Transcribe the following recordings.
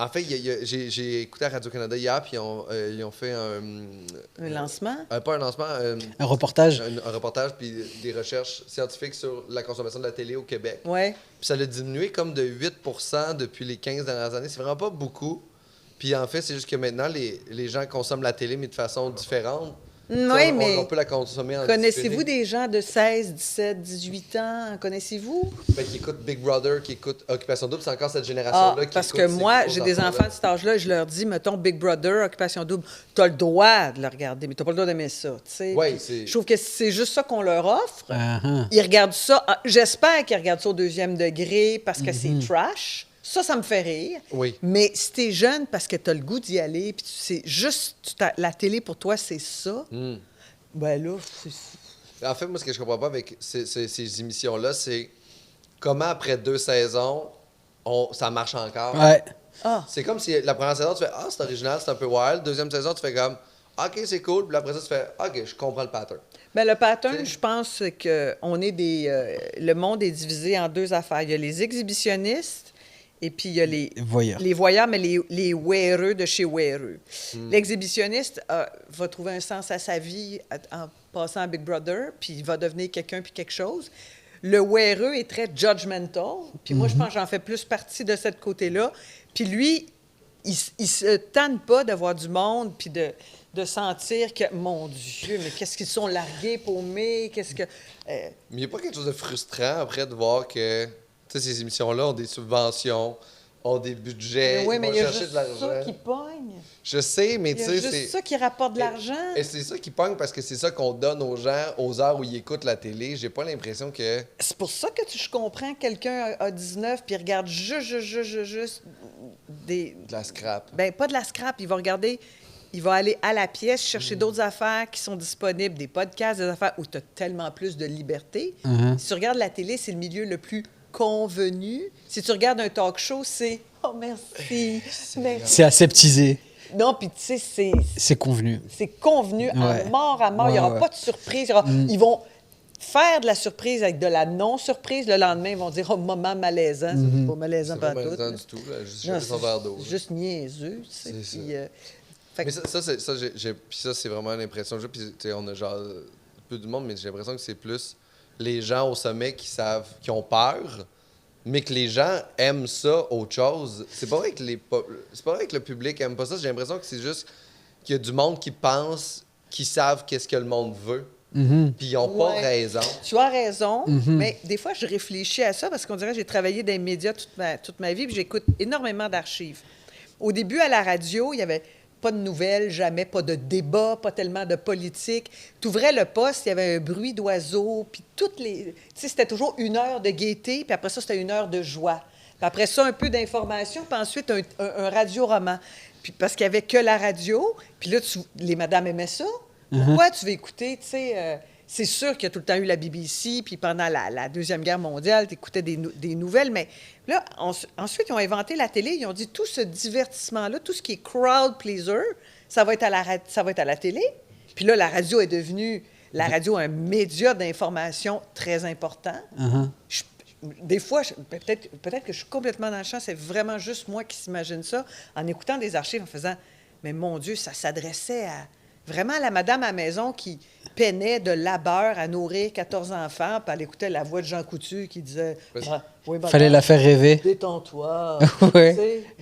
En fait, j'ai écouté à Radio-Canada hier, puis ils ont fait un lancement? Pas un lancement. Un reportage. Un reportage, puis des recherches scientifiques sur la consommation de la télé au Québec. Ouais. Puis ça a diminué comme de 8% depuis les 15 dernières années. C'est vraiment pas beaucoup. Puis en fait, c'est juste que maintenant, les gens consomment la télé, mais de façon différente. Oui, mais on peut la consommer en connaissez-vous des gens de 16, 17, 18 ans? Connaissez-vous? Qui écoutent Big Brother, qui écoutent Occupation Double, c'est encore cette génération-là qui parce écoute que ces moi, gros j'ai des enfants de cet âge-là et je leur dis, mettons, Big Brother, Occupation Double, tu as le droit de le regarder, mais tu n'as pas le droit d'aimer ça. Oui, je trouve que c'est juste ça qu'on leur offre. Uh-huh. Ils regardent ça. J'espère qu'ils regardent ça au 2e degré parce que c'est trash. Ça me fait rire. Oui. Mais si t'es jeune parce que t'as le goût d'y aller, puis c'est juste la télé pour toi, c'est ça. Ben là, En fait, moi, ce que je comprends pas avec ces émissions-là, c'est comment après 2 saisons, ça marche encore. Ouais. C'est comme si la première saison, tu fais « Ah, c'est original, c'est un peu wild ». Deuxième saison, tu fais comme « OK, c'est cool ». Puis après ça, tu fais « OK, je comprends le pattern ». Ben, le pattern, je pense que le monde est divisé en 2 affaires. Il y a les exhibitionnistes et puis il y a les voyeurs, mais les weareux de chez weareux. L'exhibitionniste va trouver un sens à sa vie en passant à Big Brother, puis il va devenir quelqu'un puis quelque chose. Le weareux est très judgmental, puis moi, je pense que j'en fais plus partie de ce côté-là. Puis lui, il se tanne pas d'avoir du monde, puis de sentir que, mon Dieu, mais qu'est-ce qu'ils sont largués, paumés, qu'est-ce que... Mais il n'y a pas quelque chose de frustrant après de voir que ces émissions-là ont des subventions, ont des budgets, oui, mais ils vont chercher de l'argent. ça qui pogne. Je sais, mais tu sais, c'est juste ça qui rapporte de l'argent. Et c'est ça qui pogne parce que c'est ça qu'on donne aux gens aux heures où ils écoutent la télé. J'ai pas l'impression que... C'est pour ça que je comprends quelqu'un a 19 puis il regarde juste des... De la scrap. Ben pas de la scrap. Il va regarder... Il va aller à la pièce chercher d'autres affaires qui sont disponibles, des podcasts, des affaires où tu as tellement plus de liberté. Si tu regardes la télé, c'est le milieu le plus convenu. Si tu regardes un talk show, c'est « Oh, merci, merci. » C'est aseptisé. Non, puis tu sais, c'est convenu. C'est convenu à mort. Il n'y aura pas de surprise. Ils vont faire de la surprise avec de la non-surprise. Le lendemain, ils vont dire « Oh, moment malaisant. C'est pas malaisant pas tout. C'est pas malaisant du tout. Là. Juste son verre d'eau. Juste niaiseux. Tu sais. Mais ça, c'est vraiment l'impression que j'ai. Puis, on a genre peu de monde, mais j'ai l'impression que c'est plus les gens au sommet qui ont peur, mais que les gens aiment ça autre chose. C'est pas vrai que le public aime pas ça. J'ai l'impression que c'est juste qu'il y a du monde qui pense qu'ils savent qu'est-ce que le monde veut. Puis ils n'ont pas raison. Tu as raison, mais des fois, je réfléchis à ça parce qu'on dirait que j'ai travaillé dans les médias toute ma vie puis j'écoute énormément d'archives. Au début, à la radio, il y avait pas de nouvelles, jamais, pas de débat, pas tellement de politique. Tu ouvrais le poste, il y avait un bruit d'oiseaux, puis tu sais, c'était toujours 1 heure de gaieté, puis après ça, c'était 1 heure de joie. Puis après ça, un peu d'information, puis ensuite, un radio-roman. Puis parce qu'il n'y avait que la radio, puis là, les madames aimaient ça. Pourquoi tu veux écouter, tu sais... c'est sûr qu'il y a tout le temps eu la BBC, puis pendant la Deuxième Guerre mondiale, tu écoutais des nouvelles, mais là, ensuite, ils ont inventé la télé, ils ont dit tout ce divertissement-là, tout ce qui est crowd pleaser, ça va être à la télé. Puis là, la radio est devenue... La radio est un média d'information très important. Des fois, peut-être que je suis complètement dans le champ, c'est vraiment juste moi qui s'imagine ça, en écoutant des archives, en faisant « Mais mon Dieu, ça s'adressait à... » Vraiment, la madame à la maison qui peinait de labeur à nourrir 14 enfants, puis elle écoutait la voix de Jean Coutu qui disait fallait la faire rêver. Détends-toi.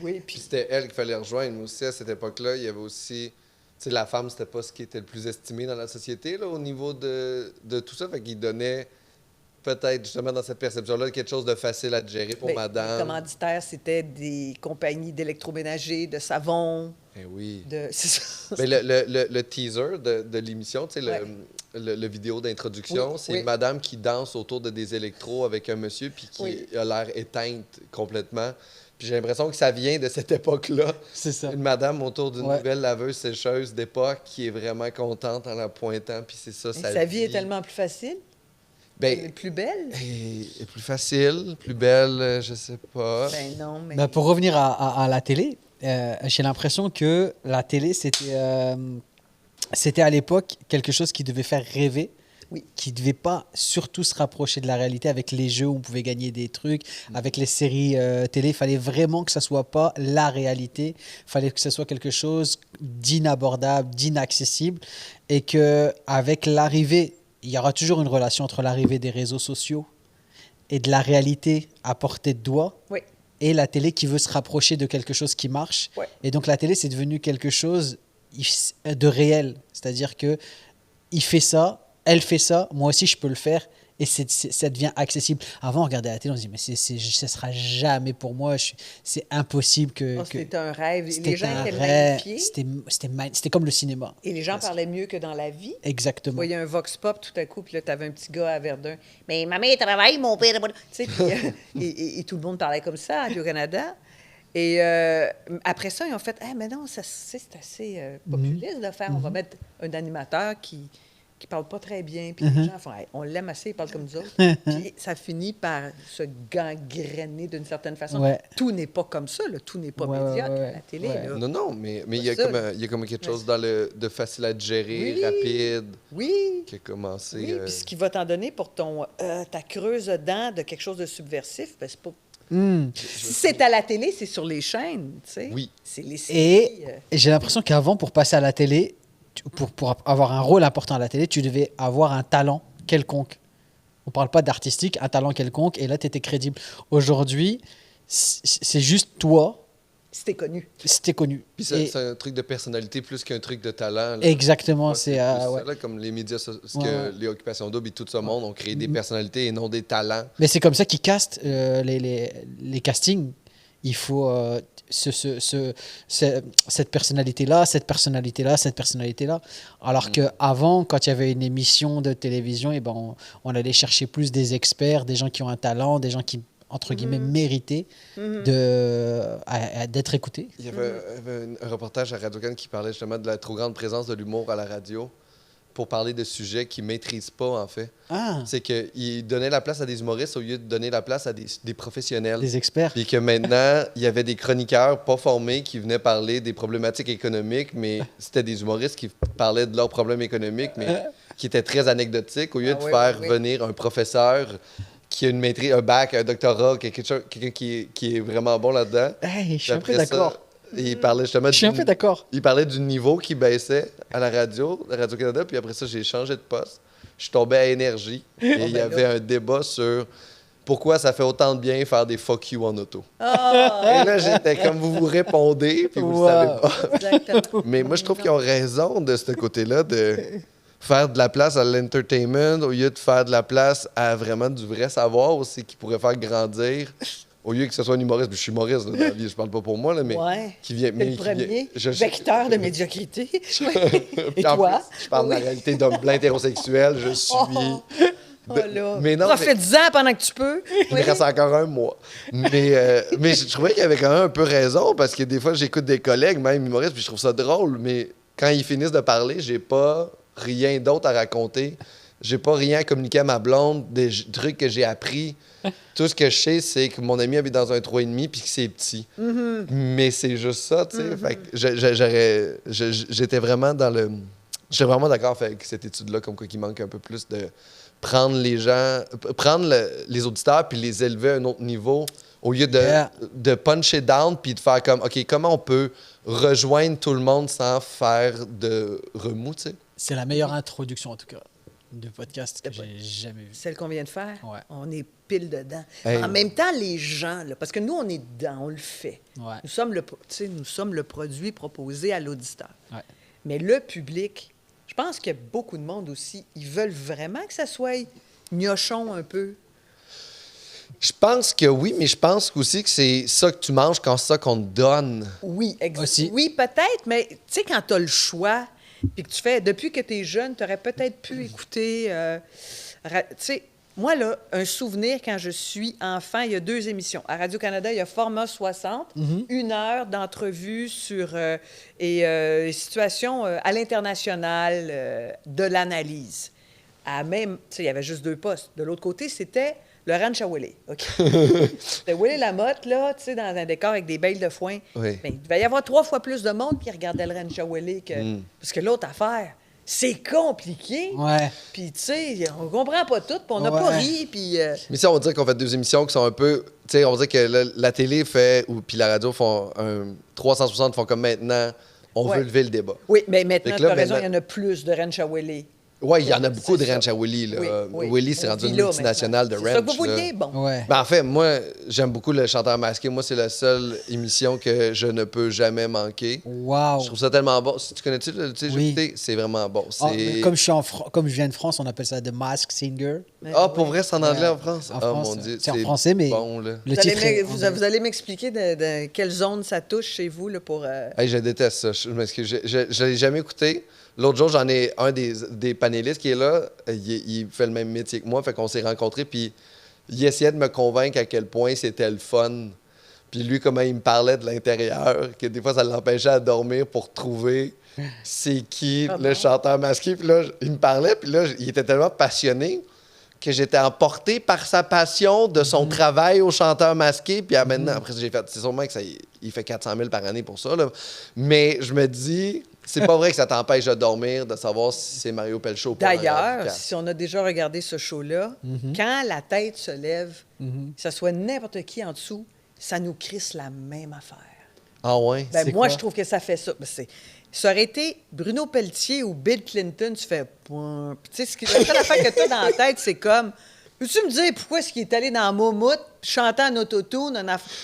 Oui, puis c'était elle qu'il fallait rejoindre aussi à cette époque-là. Il y avait aussi... Tu sais, la femme, c'était pas ce qui était le plus estimé dans la société, là, au niveau de tout ça. Fait qu'il donnait peut-être, justement, dans cette perception-là, quelque chose de facile à gérer pour madame. Les commanditaires, c'était des compagnies d'électroménager, de savon. Eh oui. C'est ça. Mais le teaser de l'émission, tu sais, le vidéo d'introduction, c'est une madame qui danse autour de des électros avec un monsieur puis qui a l'air éteinte complètement. Puis j'ai l'impression que ça vient de cette époque-là. C'est ça. Une madame autour d'une nouvelle laveuse sécheuse d'époque qui est vraiment contente en la pointant, puis c'est ça, sa vie est tellement plus facile. Elle est plus belle. Elle est plus facile, plus belle, je sais pas. Ben non, mais... Ben pour revenir à la télé, j'ai l'impression que la télé, c'était à l'époque quelque chose qui devait faire rêver. Oui. qui ne devait pas surtout se rapprocher de la réalité avec les jeux où on pouvait gagner des trucs, avec les séries télé. Il fallait vraiment que ça ne soit pas la réalité. Il fallait que ce soit quelque chose d'inabordable, d'inaccessible. Et qu'avec l'arrivée, il y aura toujours une relation entre l'arrivée des réseaux sociaux et de la réalité à portée de doigt. Oui. Et la télé qui veut se rapprocher de quelque chose qui marche. Ouais. Et donc la télé, c'est devenu quelque chose de réel. C'est-à-dire que il fait ça, elle fait ça, moi aussi je peux le faire. Et ça devient accessible. Avant, on regardait la télé, on se dit, mais ça ne sera jamais pour moi. C'est impossible que... C'était un rêve. C'était Les gens un étaient rêve. magnifiés. C'était comme le cinéma. Et les gens parlaient mieux que dans la vie. Tu Exactement. voyais un vox pop tout à coup, puis là, tu avais un petit gars à Verdun. Mais ma mère travaille, mon père... Tu sais, et tout le monde parlait comme ça, au Canada. Et après ça, ils ont fait, ah, mais non, c'est assez populiste de faire. On va mettre un animateur qui parle pas très bien. Puis les gens font, hey, on l'aime assez, il parle comme nous autres. Puis ça finit par se gangréner d'une certaine façon. Ouais. Tout n'est pas comme ça, là. Tout n'est pas médiocre à la télé. Ouais. Là. Non, mais il y a Ça. il y a comme quelque chose dans de facile à digérer, Oui. rapide, Oui. qui a commencé. Oui, puis ce qui va t'en donner pour ta creuse dent de quelque chose de subversif, ben c'est pas... Si c'est à la télé, c'est sur les chaînes, tu sais. Oui. C'est les séries. Et j'ai l'impression qu'avant, pour passer à la télé, pour avoir un rôle important à la télé, tu devais avoir un talent quelconque. On parle pas d'artistique, un talent quelconque, et là, tu étais crédible. Aujourd'hui, c'est juste toi, C'était connu. si t'es connu. Puis Et- c'est un truc de personnalité plus qu'un truc de talent. là. Exactement, Ouais, c'est... plus ouais. ça, là, comme les médias, Ouais. les occupations doubles et tout ce monde ont créé des personnalités et non des talents. Mais c'est comme ça qu'ils castent les castings. Il faut cette personnalité-là, cette personnalité-là, cette personnalité-là. Alors qu'avant, quand il y avait une émission de télévision, et ben on allait chercher plus des experts, des gens qui ont un talent, des gens qui, entre guillemets, méritaient d'être écoutés. Il y avait un reportage à Radio-Can qui parlait justement de la trop grande présence de l'humour à la radio pour parler de sujets qu'ils ne maîtrisent pas, en fait. Ah, C'est qu'ils donnaient la place à des humoristes au lieu de donner la place à des professionnels. des experts. Puis que maintenant, il y avait des chroniqueurs pas formés qui venaient parler des problématiques économiques, mais c'était des humoristes qui parlaient de leurs problèmes économiques, mais qui étaient très anecdotiques, au lieu de oui, faire oui. venir un professeur qui a une maîtrise, un bac, un doctorat, quelqu'un qui est vraiment bon là-dedans. Hey, je Puis suis un peu après ça, d'accord. il parlait justement Je suis un peu d'accord. il parlait du niveau qui baissait à la Radio-Canada, puis après ça, j'ai changé de poste. Je suis tombé à Énergie, et il y avait un débat sur pourquoi ça fait autant de bien faire des fuck you en auto. Et là, j'étais comme vous répondez, puis vous le Wow. savez pas. Exactement. Mais moi, je trouve qu'ils ont raison de ce côté-là, de faire de la place à l'entertainment au lieu de faire de la place à vraiment du vrai savoir aussi qui pourrait faire grandir. Au lieu que ce soit un humoriste, puis je suis humoriste là, dans la vie, je parle pas pour moi, là, mais Ouais. qui vient. C'est Mais le qui premier vient- vecteur de médiocrité. Et Puis en toi? plus, je parle de la réalité d'homme blanc hétérosexuel, je suis. Oh là. Mais non, Profite-en pendant que tu peux. il me reste encore un mois. Mais je trouvais qu'il avait quand même un peu raison parce que des fois, j'écoute des collègues, même humoristes, puis je trouve ça drôle, mais quand ils finissent de parler, j'ai pas rien d'autre à raconter. J'ai pas rien à communiquer à ma blonde, trucs que j'ai appris. Tout ce que je sais, c'est que mon ami habite dans un 3,5 puis que c'est petit. Mais c'est juste ça, tu sais. Fait que j'étais vraiment dans le... J'étais vraiment d'accord avec cette étude-là, comme quoi qu'il manque un peu plus de prendre les gens, les auditeurs puis les élever à un autre niveau au lieu de puncher down puis de faire comme, OK, comment on peut rejoindre tout le monde sans faire de remous, tu sais? C'est la meilleure introduction, en tout cas, de podcast que j'ai jamais vu. Celle qu'on vient de faire, Ouais. on est pile dedans. Hey. En même temps, les gens, là, parce que nous, on est dedans, on le fait. Ouais. Nous sommes le produit proposé à l'auditeur. Ouais. Mais le public, je pense qu'il y a beaucoup de monde aussi, ils veulent vraiment que ça soit gnochon un peu. Je pense que oui, mais je pense aussi que c'est ça que tu manges quand c'est ça qu'on te donne. Oui, Aussi. oui, peut-être, mais tu sais, quand tu as le choix, puis que tu fais, depuis que tu es jeune, tu aurais peut-être pu écouter. Tu sais, moi, là, un souvenir quand je suis enfant, il y a 2 émissions. À Radio-Canada, il y a Format 60, 1 heure d'entrevue sur les situations à l'international de l'analyse. Même, tu sais, il y avait juste 2 postes. De l'autre côté, c'était Laurent Chawele. OK. C'était Willy Lamotte, là, tu sais, dans un décor avec des bêles de foin. Oui. Mais il devait y avoir 3 fois plus de monde qui regardait Laurent Chawele que... Parce que l'autre affaire, C'est compliqué. Ouais. Puis, tu sais, on comprend pas tout, puis on n'a Ouais. pas ri, puis... Mais ça, on va dire qu'on fait 2 émissions qui sont un peu. Tu sais, on va dire que la télé fait, ou puis la radio font un 360, font comme maintenant, on Ouais. veut lever le débat. Oui, mais maintenant, Fait que tu là, as raison, il y maintenant- en a plus de Ranch à Willy. Ouais, il y en a beaucoup C'est de ranch ça. à Willy. Là. Oui, oui. Willy, c'est On rendu vit une là multinationale de maintenant. ranch. C'est ça que vous là. vouliez? Bon. Ouais. Ben, en fait, moi, j'aime beaucoup le chanteur masqué. Moi, c'est la seule émission que je ne peux jamais manquer. Wow. Je trouve ça tellement bon. Si tu connais-tu le Oui. c'est vraiment bon. Ah, C'est... mais comme je viens de France, on appelle ça The Mask Singer. Ah, pour vrai, c'est en anglais Ouais. en France? En Ah, France, mon Dieu. c'est en français, mais bon, là. le Vous allez, titre est vous allez m'expliquer de quelle zone ça touche chez vous là, pour... Hey, je déteste ça. Je m'excuse. Je l'ai jamais écouté. L'autre jour, j'en ai un des panélistes qui est là. Il fait le même métier que moi. Fait qu'on s'est rencontrés. Puis il essayait de me convaincre à quel point c'était le fun. Puis lui, comment il me parlait de l'intérieur, que des fois, ça l'empêchait à dormir pour trouver c'est qui Ah le bon? chanteur masqué. Puis là, il me parlait. Puis là, il était tellement passionné que j'étais emporté par sa passion de son travail au chanteur masqué. Puis maintenant, après ça, j'ai fait... C'est sûrement que il fait 400 000 par année pour ça. Là. Mais je me dis... C'est pas vrai que ça t'empêche de dormir, de savoir si c'est Mario Pelchaud ou pas. D'ailleurs, si on a déjà regardé ce show-là, quand la tête se lève, que ce soit n'importe qui en dessous, ça nous crisse la même affaire. Ah ouais? Ben, C'est moi, quoi? je trouve que ça fait ça. Ben, ça aurait été Bruno Pelletier ou Bill Clinton, tu fais... Point. Puis, tu sais, la seule affaire que tu as dans la tête, c'est comme... Peux-tu me dire pourquoi est-ce qu'il est allé dans Moumoute, chanter en autotune,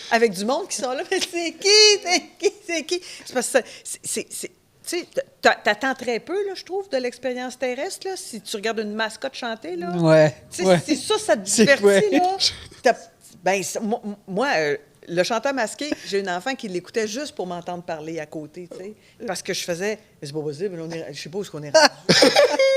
avec du monde qui sont là? Mais c'est qui? C'est qui? C'est parce que tu sais, t'attends très peu, là, je trouve, de l'expérience terrestre, là, si tu regardes une mascotte chanter, là. Ouais. Tu sais, ouais. c'est ça te C'est- divertit, ouais. là. Moi, le chanteur masqué, j'ai une enfant qui l'écoutait juste pour m'entendre parler à côté, tu sais. Parce que je faisais, mais c'est pas possible, je sais pas où est-ce qu'on est rendu.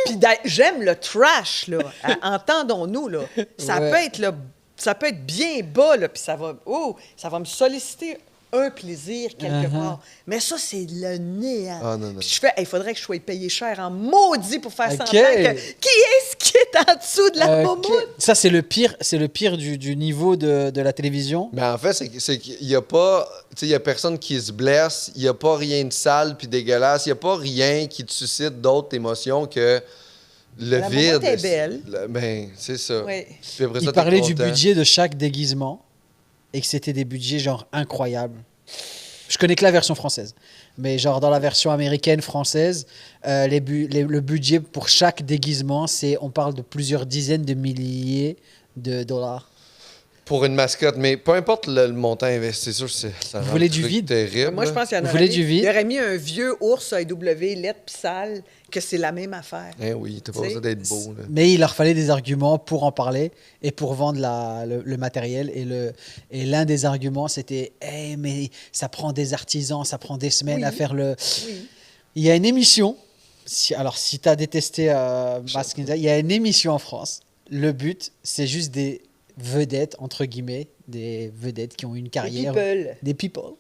Puis j'aime le trash, là. Entendons-nous, là. Ouais. Ça peut être bien bas, là, puis ça va me solliciter un plaisir quelque part. Mais ça, c'est le néant. Ah, non, non. Puis je fais, il faudrait que je sois payé cher en maudit pour faire OK. semblant que... Qui est-ce qui est en dessous de la Ok. moumoute? Ça, c'est le pire du niveau de la télévision. Mais en fait, c'est qu'il n'y a pas... Tu sais, il n'y a personne qui se blesse. Il n'y a pas rien de sale puis dégueulasse. Il n'y a pas rien qui te suscite d'autres émotions que le La vide. moumoute est belle. Ben, c'est ça. Oui. Puis après ça, Il t'es parlait du content. budget de chaque déguisement et que c'était des budgets genre incroyables. Je connais que la version française, mais genre dans la version américaine, française, le budget pour chaque déguisement, on parle de plusieurs dizaines de milliers de dollars. Pour une mascotte. Mais peu importe le montant investi, c'est sûr que ça Vous rend voulez le du truc vide? terrible. Moi, je pense qu'il y en Vous aurait voulez mis- du vide? Il aurait mis un vieux ours à EW, lettre pis sale, que c'est la même affaire. Eh oui, t'as pas Tu sais, besoin d'être beau. Là. Mais il leur fallait des arguments pour en parler et pour vendre le matériel. Et l'un des arguments, c'était hey, mais ça prend des artisans, ça prend des semaines Oui. à faire le. Oui. Il y a une émission. Alors, si tu as détesté Mask Ninja, il y a une émission en France. Le but, c'est juste des vedettes, entre guillemets, des vedettes qui ont une carrière. people. Des people.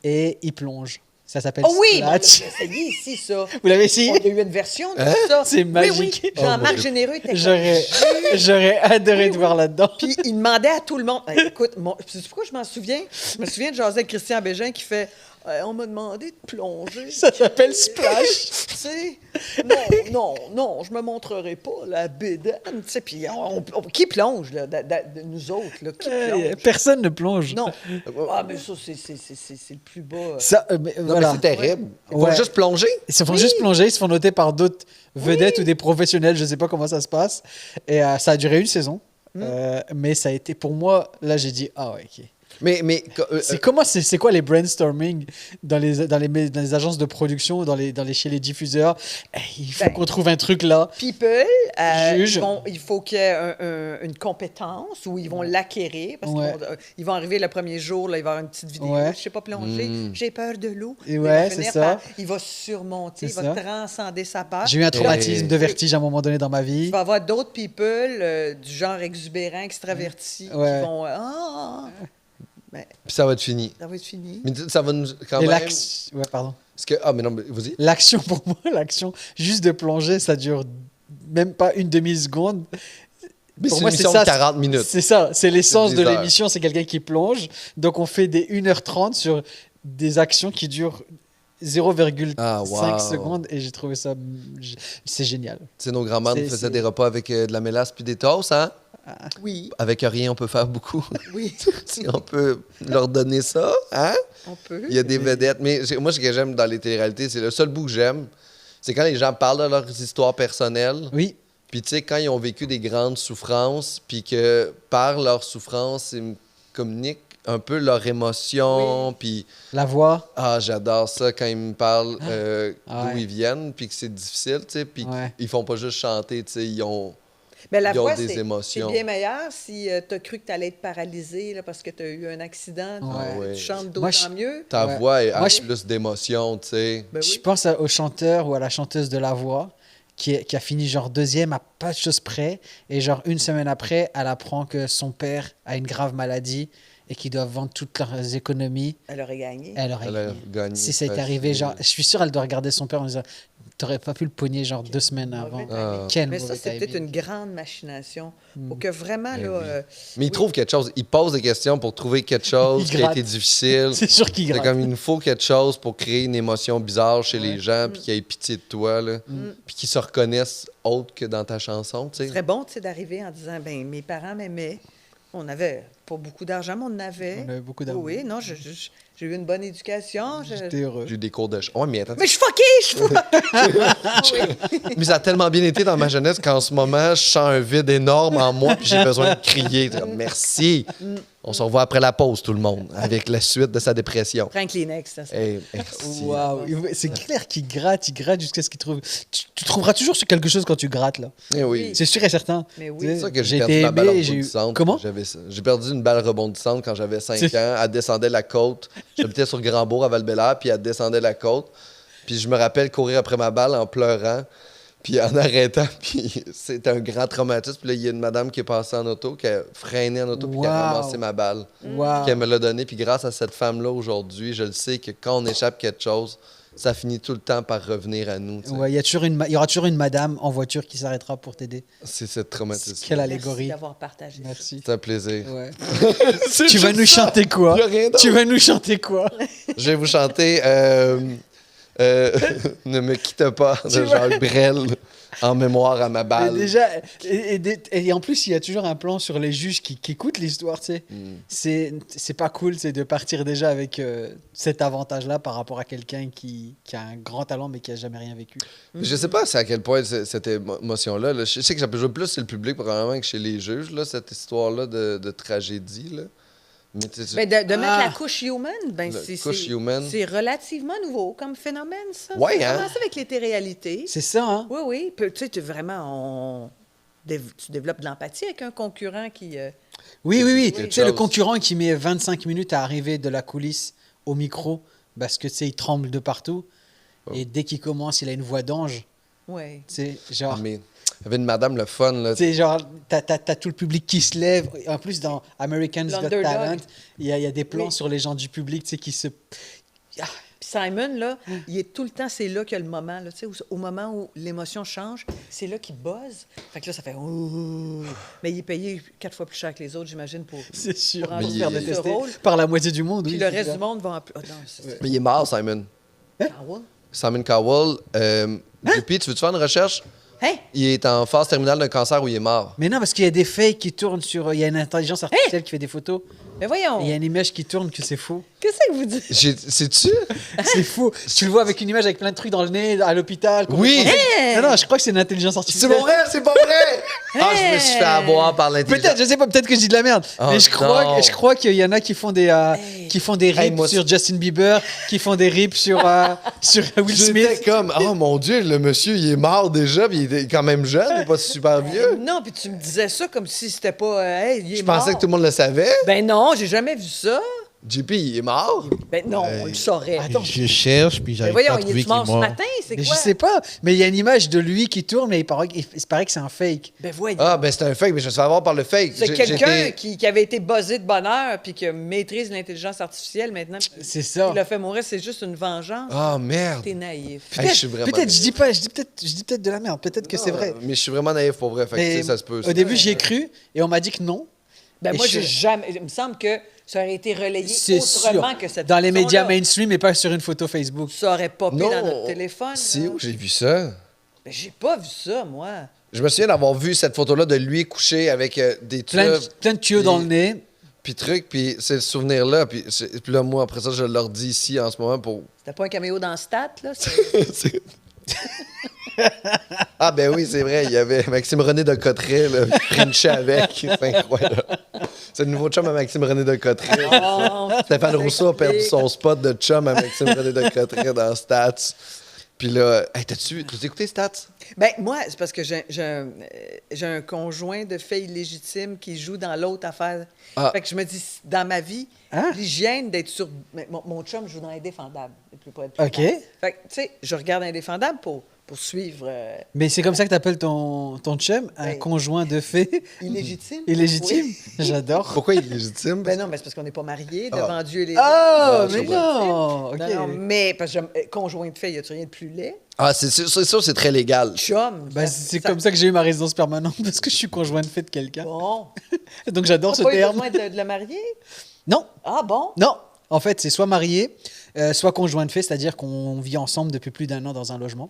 Et ils plongent. Ça s'appelle Oh oui! Bon, Splash. j'ai essayé ici, ça. Vous l'avez On essayé? a eu une version de ça. C'est magique. Oui, oui. Oh, Jean-Marc mon Dieu. Généreux était comme... J'aurais adoré te voir là-dedans. Puis il demandait à tout le monde. Écoute, sais-tu pourquoi je m'en souviens? Je me souviens de jaser avec Christian Bégin qui fait on m'a demandé de plonger. Ça s'appelle Splash. Tu sais, non, je me montrerai pas la bédaine. Tu sais, puis qui plonge, là, de nous autres, là? Qui plonge? Personne ne plonge. Non. Ah, mais ça, c'est le plus bas. Ça, Non, voilà. mais c'est terrible. Il faut Ouais. juste plonger. Ils se font juste plonger, ils se font noter par d'autres vedettes ou des professionnels, je ne sais pas comment ça se passe. Et ça a duré une saison. Mais ça a été, pour moi, là j'ai dit, ah ouais, ok. C'est quoi les brainstorming dans les agences de production, chez les diffuseurs? Il faut qu'on trouve un truc là. People, Juge. il faut qu'il y ait une compétence où ils vont l'acquérir parce Ouais. qu'ils vont arriver le premier jour, là, il va y avoir une petite vidéo. Ouais. Je sais pas plonger, j'ai peur de l'eau. Et Il ouais, va c'est finir ça. il va surmonter, il C'est va ça. transcender sa peur. J'ai eu un traumatisme Et- de vertige à un moment donné dans ma vie. Il va y avoir d'autres people du genre exubérant, extraverti, Ouais. qui vont mais Puis ça va être fini. ça va être fini. Mais ça va nous quand Et même. ouais, pardon. Parce que, mais non, mais vas-y. L'action, pour moi, juste de plonger, ça dure même pas une demi-seconde. Mais Pour c'est moi, une émission c'est de ça. 40 minutes. C'est ça, c'est l'essence C'est de des heures. l'émission, c'est quelqu'un qui plonge. Donc on fait des 1h30 sur des actions qui durent 0,5 Ah, wow. secondes et j'ai trouvé ça. C'est génial. Tu sais, nos grands-mères nous C'est- faisaient c'est- des repas avec de la mélasse puis des toasts, hein? Oui, Avec rien, on peut faire beaucoup. oui, Si on peut leur donner ça, hein? on peut. Il y a des vedettes. Mais moi, ce que j'aime dans les téléréalités, c'est le seul bout que j'aime, c'est quand les gens parlent de leurs histoires personnelles. Oui, Puis, tu sais, quand ils ont vécu des grandes souffrances, puis que par leur souffrance, ils me communiquent un peu leur émotion. Puis, la voix. j'adore ça quand ils me parlent Ah ouais. d'où ils viennent, puis que c'est difficile, tu sais. Puis, Ouais. ils font pas juste chanter, tu sais, ils ont. Mais la Ils ont voix, des c'est émotions. bien meilleur si tu as cru que tu allais être paralysé là, parce que tu as eu un accident. Ouais. Ouais. Tu chantes Moi, d'autant mieux. Ta Ouais. voix a Moi, je- plus d'émotion, tu sais. Ben Je oui. pense au chanteur ou à la chanteuse de la voix qui a fini genre deuxième à pas de choses près. Et genre une semaine après, elle apprend que son père a une grave maladie et qu'ils doivent vendre toutes leurs économies. Elle aurait gagné. Elle aurait Elle a gagné. gagné. Si ça était facile. arrivé, genre, je suis sûr elle doit regarder son père en disant t'aurais pas pu le pogner genre 2 semaines avant. Mauvais Ah. timing. Quel Mais ça, mauvais c'est peut-être timing. une grande machination. Pour que vraiment, Ben là, oui. Mais ils oui. trouvent quelque chose. Ils posent des questions pour trouver quelque chose Ils qui a grattent. été difficile. C'est sûr qu'il C'est gratte. comme il nous faut quelque chose pour créer une émotion bizarre chez les gens, Mm. puis qu'ils aient pitié de toi, là. Puis qu'ils se reconnaissent autre que dans ta chanson, tu Ce sais. serait bon, tu sais, d'arriver en disant, ben mes parents m'aimaient. On n'avait pas beaucoup d'argent, mais on en avait. On avait beaucoup d'amour. Oui, non, j'ai eu une bonne éducation. J'étais heureux. J'ai eu des cours de chant. Ouais, mais attends. Mais je suis fuckée, je suis fuckée. Mais ça a tellement bien été dans ma jeunesse qu'en ce moment, je sens un vide énorme en moi, puis j'ai besoin de crier. C'est comme, merci. On se revoit après la pause, tout le monde, avec la suite de sa dépression. Prends un Kleenex, ça. Hey, merci. Waouh, c'est clair qu'il gratte jusqu'à ce qu'il trouve. Tu trouveras toujours sur quelque chose quand tu grattes là. Eh oui. C'est sûr et certain. Mais oui. Tu sais, C'est ça que j'ai j'ai perdu été ma balle aimé, j'ai eu. rebondissante. Comment? J'ai perdu une balle rebondissante quand j'avais 5 C'est- ans. Elle descendait la côte. J'habitais sur Grandbourg à Val-Bélair, puis elle descendait la côte. Puis je me rappelle courir après ma balle en pleurant, puis en arrêtant. Puis c'était un grand traumatisme. Puis là, il y a une madame qui est passée en auto, qui a freiné en auto, puis qui a Wow. ramassé ma balle. Waouh. Puis elle me l'a donnée. Puis grâce à cette femme-là, aujourd'hui, je le sais que quand on échappe quelque chose, ça finit tout le temps par revenir à nous. Tu sais. Ouais, il y aura toujours une madame en voiture qui s'arrêtera pour t'aider. C'est cette traumatisme. Quelle Merci allégorie. d'avoir partagé ça. Merci. C'est un plaisir. Ouais. C'est Tu vas juste nous ça. chanter quoi Y a rien d'autre. Tu vas nous chanter quoi Je vais vous chanter Ne me quitte pas de Jacques Brel en mémoire à ma Mais balle. déjà, et en plus, il y a toujours un plan sur les juges qui écoutent l'histoire, tu sais. C'est pas cool, c'est de partir déjà avec cet avantage-là par rapport à quelqu'un qui a un grand talent mais qui a jamais rien vécu. Je sais pas c'est à quel point cette émotion-là. Là, je sais que ça peut jouer plus chez le public probablement que chez les juges, là, cette histoire-là de tragédie. Là. Mais Ben, de mettre Ah. la couche human, ben, La c'est couche human. c'est relativement nouveau comme phénomène, ça. Ouais, Ça a hein? commencé avec les téléréalités. C'est ça, hein Oui, oui. Puis, tu sais, tu développes de l'empathie avec un concurrent qui... Oui, oui, oui. Quelque Tu sais, le chose. concurrent qui met 25 minutes à arriver de la coulisse au micro parce que, tu sais, il tremble de partout. Oh. Et dès qu'il commence, il a une voix d'ange. Oui. Tu sais, Ah, genre... mais il y avait une madame le fun. Là. Tu sais, genre, t'as tout le public qui se lève. En plus, dans American's Got L'underdog. Talent, il y a des plans Oui. sur les gens du public, tu sais, qui se... Ah, Puis Simon, là, il est tout le temps, c'est là qu'il y a le moment, là, tu sais, au moment où l'émotion change, c'est là qu'il buzz. Fait que là, ça fait... Ouh. Mais il est payé 4 fois plus cher que les autres, j'imagine, pour... c'est sûr, Pour pour il- faire il- détester ce rôle. par la moitié du monde. Puis oui, le c'est reste clair. du monde va en... Oh, non, c'est... Mais il est mort, Simon. Ah ouais? Simon Cowell. Depuis, tu veux-tu faire une recherche? Hein? Il est en phase terminale d'un cancer où il est mort. Mais non, parce qu'il y a des fakes qui tournent sur... Il y a une intelligence artificielle qui fait des photos. Mais voyons, Et il y a une image qui tourne que c'est faux. qu'est-ce que vous dites? Sais-tu? C'est faux. Tu le vois avec une image avec plein de trucs dans le nez à l'hôpital. Oui! Non, non, je crois que c'est une intelligence C'est artificielle. pas vrai, c'est pas vrai! Ah, je me suis fait avoir par l'intelligence. Peut-être, je sais pas, peut-être que je dis de la merde. Oh, mais je non. crois qu'il y en a qui font des rips Hey, moi, sur Justin Bieber, qui font des rips sur Will J'étais Smith. comme, oh mon Dieu, le monsieur, il est mort déjà, puis il était quand même jeune, il est pas super vieux. Non, puis tu me disais ça comme si c'était pas... hey, il est Je pensais mort. que tout le monde le savait. Ben non, j'ai jamais vu ça. JP, il est mort. Ben non, on le saurait. Attends. Je cherche, puis Mais j'arrive pas voyons, à il trouver est qu'il est mort ce mort. matin, c'est Mais quoi? je sais pas, mais il y a une image de lui qui tourne, mais il paraît que c'est un fake. Ben voyons. Ah, ben c'est un fake, mais je me suis fait avoir par le fake. C'est J'ai- quelqu'un j'étais- qui avait été buzzé de bonheur puis qui maîtrise l'intelligence artificielle maintenant. C'est ça. Il l'a fait mourir, c'est juste une vengeance. Ah, merde. T'es naïf. Hey, je suis vraiment Peut-être, je naïf. dis peut-être de la merde, peut-être que c'est Ah, vrai. Mais je suis vraiment naïf pour vrai, fait que, tu Mais sais, ça se peut. au début, j'y ai cru et on m'a dit que non. Ben Et moi, je- j'ai jamais... Il me semble que ça aurait été relayé C'est autrement sûr. que cette Dans les médias façon-là. mainstream et pas sur une photo Facebook. Ça aurait popé Non. dans notre téléphone. Si, là. où j'ai vu ça? Ben, j'ai pas vu ça, moi. Je me souviens d'avoir vu cette photo-là de lui couché avec des tubes, Plein de tuyaux dans le nez. puis trucs, puis c'est le souvenir-là. Puis là, moi, après ça, je leur dis ici en ce moment pour... C'était pas un caméo dans Stat, là? C'est- Ah ben oui, c'est vrai, il y avait Maxime René de Cotteret, là, Frenchie avec, c'est incroyable. C'est le nouveau chum à Maxime René de Cotteret. Oh, Stéphane Rousseau a perdu son spot de chum à Maxime René de Cotteret dans Stats. Puis là, hey, t'as-tu écouté Stats? Ben, moi, c'est parce que j'ai un conjoint de fait illégitime qui joue dans l'autre affaire. Ah. Fait que je me dis, dans ma vie, Hein? l'hygiène d'être sur... Mais mon chum joue dans Indéfendable. Le plus près de OK. Fait que, tu sais, je regarde Indéfendable pour suivre Mais c'est comme ça que tu appelles ton chum, un Ben, conjoint de fait illégitime. illégitime. Oui. J'adore. Pourquoi il est légitime? Ben non, mais c'est parce qu'on n'est pas mariés Ah. devant Dieu et les Oh, hommes. mais je non! OK. Non, mais parce que conjoint de fait, y a-tu rien de plus laid? Ah, c'est sûr, c'est très légal. Chum. Bah, c'est comme ça que j'ai eu ma résidence permanente parce que je suis conjoint de fait de quelqu'un. Bon. Donc j'adore T'as ce pas eu terme. besoin de le marier? Non, Ah bon? non. En fait, c'est soit marié, soit conjoint de fait, c'est-à-dire qu'on vit ensemble depuis plus d'1 an dans un logement.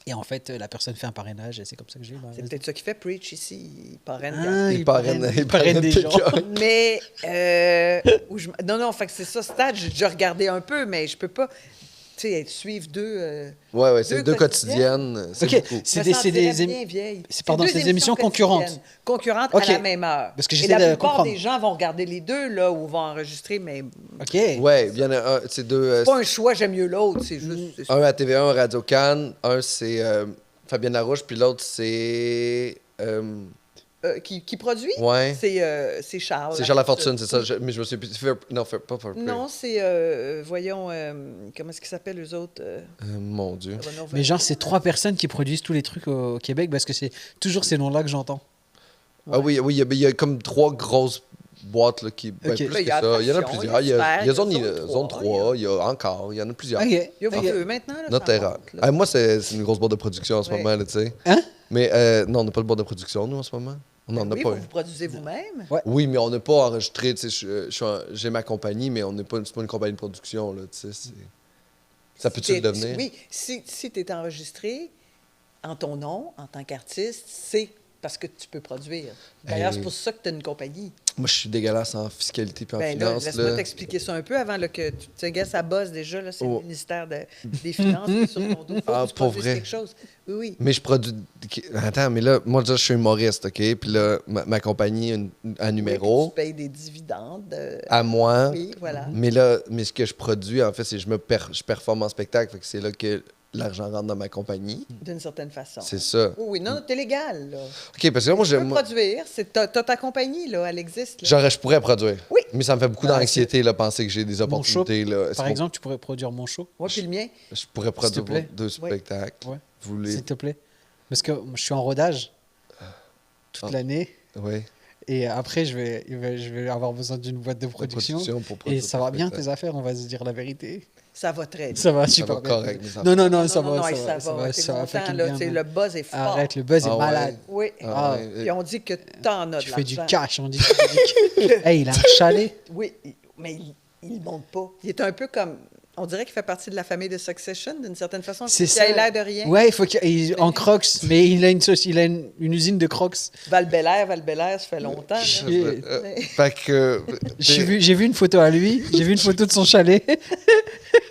Et en fait, la personne fait un parrainage et c'est comme ça que j'ai eu ma C'est résidence. peut-être ça qui fait Preach ici. Il parraine. Ah, Il parraine il parraine des gens. quelqu'un. Mais, non, fait que c'est ça, Stade, j'ai déjà regardé un peu, mais je peux pas, tu sais, suivre deux... Ouais, c'est Deux deux quotidiennes. quotidiennes. C'est Ok, beaucoup. c'est je me des sentirais ém- bien vieille. pardon, deux c'est des émissions concurrentes. quotidiennes. Concurrentes Ok. à la même heure. Parce que Et j'essaie la de plupart comprendre. des gens vont regarder les deux, là, ou vont enregistrer, mais OK. Ouais, il y en a un, c'est deux. c'est pas un choix, j'aime mieux l'autre, c'est juste... c'est- Un à TVA, un à Radio Cannes. Un, c'est Fabienne Larouche, puis l'autre, c'est. qui produit? Ouais. C'est Charles. C'est Charles Lafortune, c'est ça. Mais je me suis plus. Non, pas Fair Play. Non, c'est, voyons, comment est-ce qu'ils s'appellent, eux autres? Mon Dieu. Renaud Mais genre, c'est 3 personnes qui produisent tous les trucs au Québec parce que c'est toujours ces noms-là que j'entends. Ah oui, il y a comme 3 grosses boîtes là, qui. Ben, Ok. plus Là, il que y a ça. Il y en a Passion, plusieurs. il y a Il y a Sphère, Zone, il y a Zone Zone 3, 3, il y a encore. Il y en a plusieurs. OK. Il y a OK. deux maintenant, là, Notre ça terrain. monte, là. Ah, moi, c'est une grosse boîte de production en ce Ouais. moment, là, tu sais. Hein? Mais non, on n'a pas de boîte de production, nous, en ce moment. On n'en a Oui, pas. vous produisez vous-même? Oui, mais on n'a pas enregistré. Tu sais, j'ai ma compagnie, mais on n'est pas, c'est pas une compagnie de production, là, tu sais. Ça peut-tu le devenir? Oui, si tu es enregistré en ton nom, en tant qu'artiste, c'est parce que tu peux produire. D'ailleurs, Hey. c'est pour ça que tu as une compagnie. Moi, je suis dégueulasse en fiscalité puis en Ben là, finance. laisse-moi Là. t'expliquer ça un peu avant là, que tu sais, gars, ça bosse déjà, là, c'est Oh. le ministère des Finances qui est sur ton dos. Faut Ah, que tu pour produises vrai? quelque chose. Oui, oui. Mais je produis. Attends, mais là, moi, déjà, je suis humoriste, OK? Puis là, ma compagnie a un Oui, numéro puis tu payes des dividendes. à moi. Oui, voilà. Mais là, ce que je produis, en fait, c'est que je performe en spectacle. Fait que c'est là que l'argent rentre dans ma compagnie. D'une certaine façon. C'est ça. Oui, oui. Non, t'es légal, là. OK, parce que là, moi, Tu peux j'aime. produire. T'as ta compagnie, là, elle existe. Là. Genre, je pourrais produire. Oui. Mais ça me fait beaucoup Ah, d'anxiété, là, penser que j'ai des Mon show, opportunités. Là. C'est Par pour- exemple, tu pourrais produire mon show, Moi, puis le mien. Je pourrais produire plaît. 2 Oui. spectacles. Ouais. Vous voulez. s'il te plaît. Parce que je suis en rodage toute Ah. l'année. Oui. Et après, je vais avoir besoin d'une boîte de production. Pour Et produire ça ton va bien spectacle. tes affaires, on va se dire la vérité. Ça va très bien. Ça va Ça super va bien. correct, mais ça Non, non, non, Non, ça non, va, non, ça et va, ça va, t'es ça va content, fucking là, bien, tu sais, man. le buzz est fort. Arrête, le buzz Ah est ouais. malade. Oui. Ah, Ah, ouais. Puis on dit que t'en as Tu de fais du l'argent. cash, on dit. Hey, il a un chalet. Oui, mais il ne monte pas. Il est un peu comme... On dirait qu'il fait partie de la famille de Succession, d'une certaine façon. C'est Il ça. a l'air de rien. Ouais, il faut en crocs, mais il a une usine de crocs. Val-Bélair, ça fait longtemps. là. Chier. Fait que. J'ai vu une photo à lui, j'ai vu une photo de son chalet.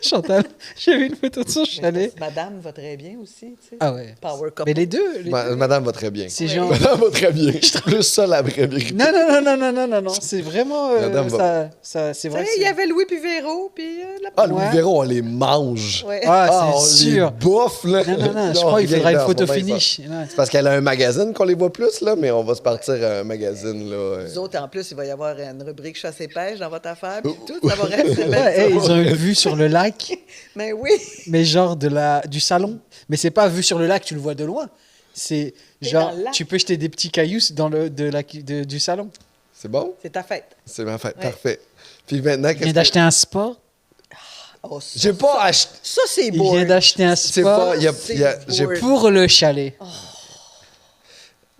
Chantal, j'ai vu une photo de son chalet. Madame va très bien aussi, tu sais. Ah ouais. Power couple. Mais les deux. Madame va très bien. C'est Ouais. genre. Madame va très bien. Je trouve ça la vraie vérité. Non, non, non, non, non, non, non, non. C'est vraiment. Madame c'est Tu vrai. sais, il y avait Louis puis Véro, puis la... Ah, Louis Ouais. Véro, on les mange. Ouais. Ah, on c'est sûr. les bouffe, là. Non, non, non, je crois qu'il faudra une photo finish. Ouais. C'est parce qu'elle a un magazine qu'on les voit plus, là, mais on va se partir à un magazine, là. Nous autres, en plus, il va y avoir une rubrique chasse et pêche dans votre affaire, puis tout, ça va rester belle. Ouais, hey, ils ont une vue sur le lac, Mais oui, mais genre du salon. Mais c'est pas vue sur le lac, tu le vois de loin. C'est genre, dans le lac. tu peux jeter des petits cailloux dans du salon. C'est bon? c'est ta fête. C'est ma fête. Ouais. Parfait. Puis maintenant, Il vient d'acheter un spa. Oh, ça, J'ai pas acheté. ça, c'est Il beau. vient d'acheter un C'est pas. spa il y a- C'est il y a- j'ai boring. pour le chalet.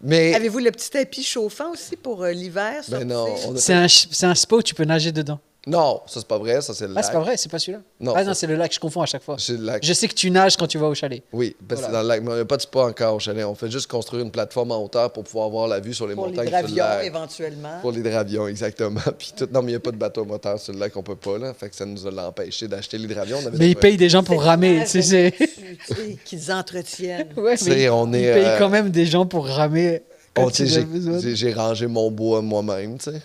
Mais Avez-vous le petit tapis chauffant aussi pour l'hiver? ben non, sortir? on a C'est un spa où tu peux nager dedans. non, ça c'est pas vrai, ça c'est le Ah, lac. c'est pas vrai, c'est pas celui-là. Non, Ah ça- non, c'est le lac, je confonds à chaque fois. C'est le lac. Je sais que tu nages quand tu vas au chalet. Oui, parce que c'est Voilà. dans le lac, mais on n'a pas de spa encore au chalet. On fait juste construire une plateforme en hauteur pour pouvoir avoir la vue sur les Pour les montagnes. sur le dravions, lac. éventuellement. Pour les dravions, exactement. Puis tout... Non, mais il n'y a pas de bateau moteur sur le lac, on peut pas, là. Fait que ça nous a empêché d'acheter les dravions. On avait Mais ils trouvé- payent des gens pour ramer. C'est Tu sais, tu sais, qu'ils entretiennent. Ouais, Tu sais, mais on ils est, payent quand même des gens pour ramer. Oh, Quand tu sais, ils ont besoin. j'ai rangé mon bois moi-même, tu sais.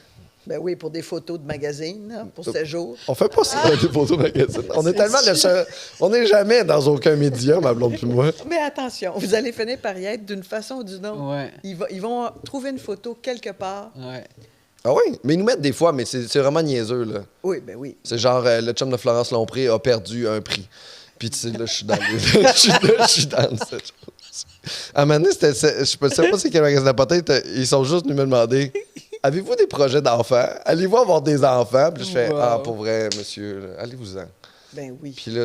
Ben oui, pour des photos de magazine, là, pour séjour. On fait pas ça, des photos magazines. On est tellement le seul... On n'est jamais dans aucun média, ma blonde puis moi. Mais attention, vous allez finir par y être d'une façon ou d'une autre. Ouais, Ils vont trouver une photo quelque part. ouais. Ah oui? Mais ils nous mettent des fois, mais c'est vraiment niaiseux, là. Oui, ben oui. C'est genre, le chum de Florence Lompré a perdu un prix. Puis tu sais, là, je suis dans les... je suis dans cette chose. À un moment donné, je sais pas c'est quel magasin de potes, ils sont juste venus me demander « Avez-vous des projets d'enfants? Allez-vous avoir des enfants? » Puis je fais Wow. « Ah, pour vrai, monsieur, là, allez-vous-en. » Ben oui. Puis là,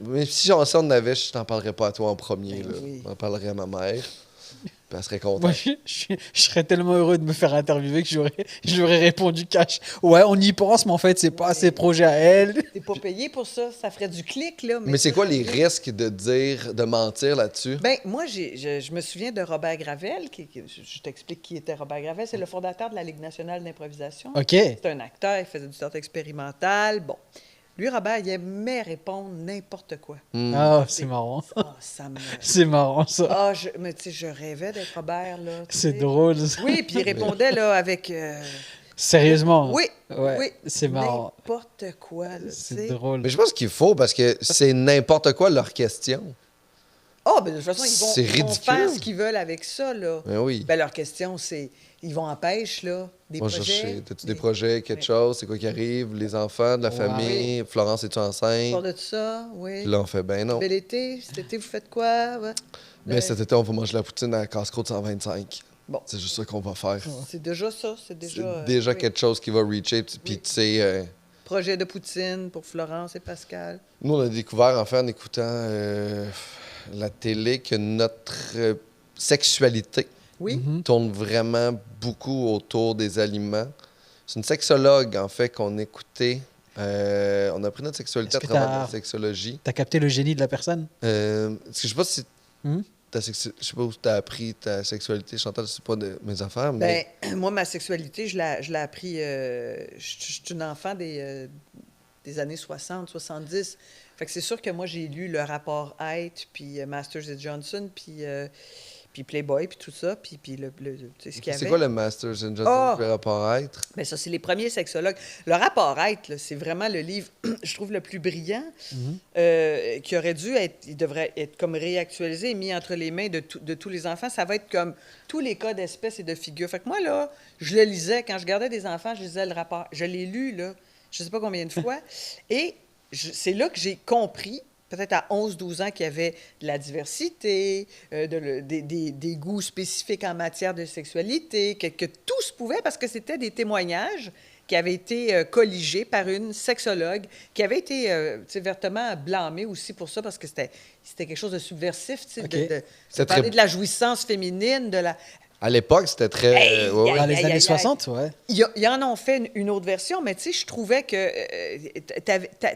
mais si on en avait, je t'en parlerais pas à toi en premier, Ben là. oui. J'en parlerais à ma mère. Puis elle serait contente. Moi, je serais tellement heureux de me faire interviewer que j'aurais répondu cash. Ouais, on y pense, mais en fait, c'est pas assez projet à elle. T'es pas payé pour ça. Ça ferait du clic, là. Mais c'est quoi les risques de mentir là-dessus? Ben, moi, je me souviens de Robert Gravel. Je t'explique qui était Robert Gravel. C'est le fondateur de la Ligue nationale d'improvisation. OK. C'est un acteur, il faisait du théâtre expérimental. Bon. Lui, Robert, il aimait répondre n'importe quoi. Ah, c'est marrant. Ah, ça me... C'est marrant, ça. Ah, mais tu sais, je rêvais d'être Robert, là. tu C'est sais. drôle, ça. Oui, puis il répondait, là, avec... Sérieusement. oui, Ouais, oui. c'est marrant. N'importe quoi, là, tu C'est sais. drôle. Mais je pense qu'il faut parce que c'est n'importe quoi leur question. Ah, ben de toute façon, C'est ils vont ridicule. faire ce qu'ils veulent avec ça, là. Ben oui. Ben, leur question, c'est... Ils vont en pêche, là, des On va projets. chercher. T'as-tu des projets, quelque chose? C'est quoi qui arrive? Les enfants, de la Ouais. famille? Florence, es-tu On enceinte? parle de ça, oui. Puis là, on fait ben non. Bel été, cet été, vous faites quoi? Ouais. Mais cet été, on va manger la poutine à casse-croûte 125. Bon. C'est juste ça qu'on va faire. C'est déjà ça, c'est C'est déjà... déjà oui. quelque chose qui va reacher. Puis Oui. tu sais, Projet de poutine pour Florence et Pascal. nous, on a découvert, en fait, en écoutant la télé, que notre sexualité Oui? tourne vraiment beaucoup autour des aliments. C'est une sexologue, en fait, qu'on écoutait. On a appris notre sexualité à Est-ce que travers t'as- la sexologie. T'as capté le génie de la personne? Parce que je sais pas si Hmm? je sais pas où tu as appris ta sexualité, Chantal, c'est pas de mes affaires, mais Ben, moi, ma sexualité, je l'ai appris... je suis une enfant des années 60, 70. Fait que c'est sûr que moi, j'ai lu le rapport Height, puis Masters et Johnson, puis Playboy, puis tout ça, puis tu sais, ce qu'il y avait. c'est quoi le Masters and Johnson, Ah! le rapport à être? Ben ça, c'est les premiers sexologues. Le rapport Height, là, c'est vraiment le livre, je trouve, le plus brillant, qui aurait dû être, il devrait être comme réactualisé et mis entre les mains de tous les enfants. Ça va être comme tous les cas d'espèces et de figures. Fait que moi, là, je le lisais. Quand je gardais des enfants, je lisais le rapport. Je l'ai lu, là, je ne sais pas combien de fois. Et c'est là que j'ai compris, peut-être à 11-12 ans, qu'il y avait de la diversité, des goûts spécifiques en matière de sexualité, que tout se pouvait parce que c'était des témoignages qui avaient été colligés par une sexologue, qui avait été tu sais, vertement blâmée aussi pour ça, parce que c'était quelque chose de subversif, tu sais, OK. de C'est parler très- de la jouissance féminin, de la... À l'époque, c'était très. Hey, ouais, ouais. Dans les aïe, années aïe. 60, ouais. Ils en ont fait une autre version, mais tu sais, je trouvais que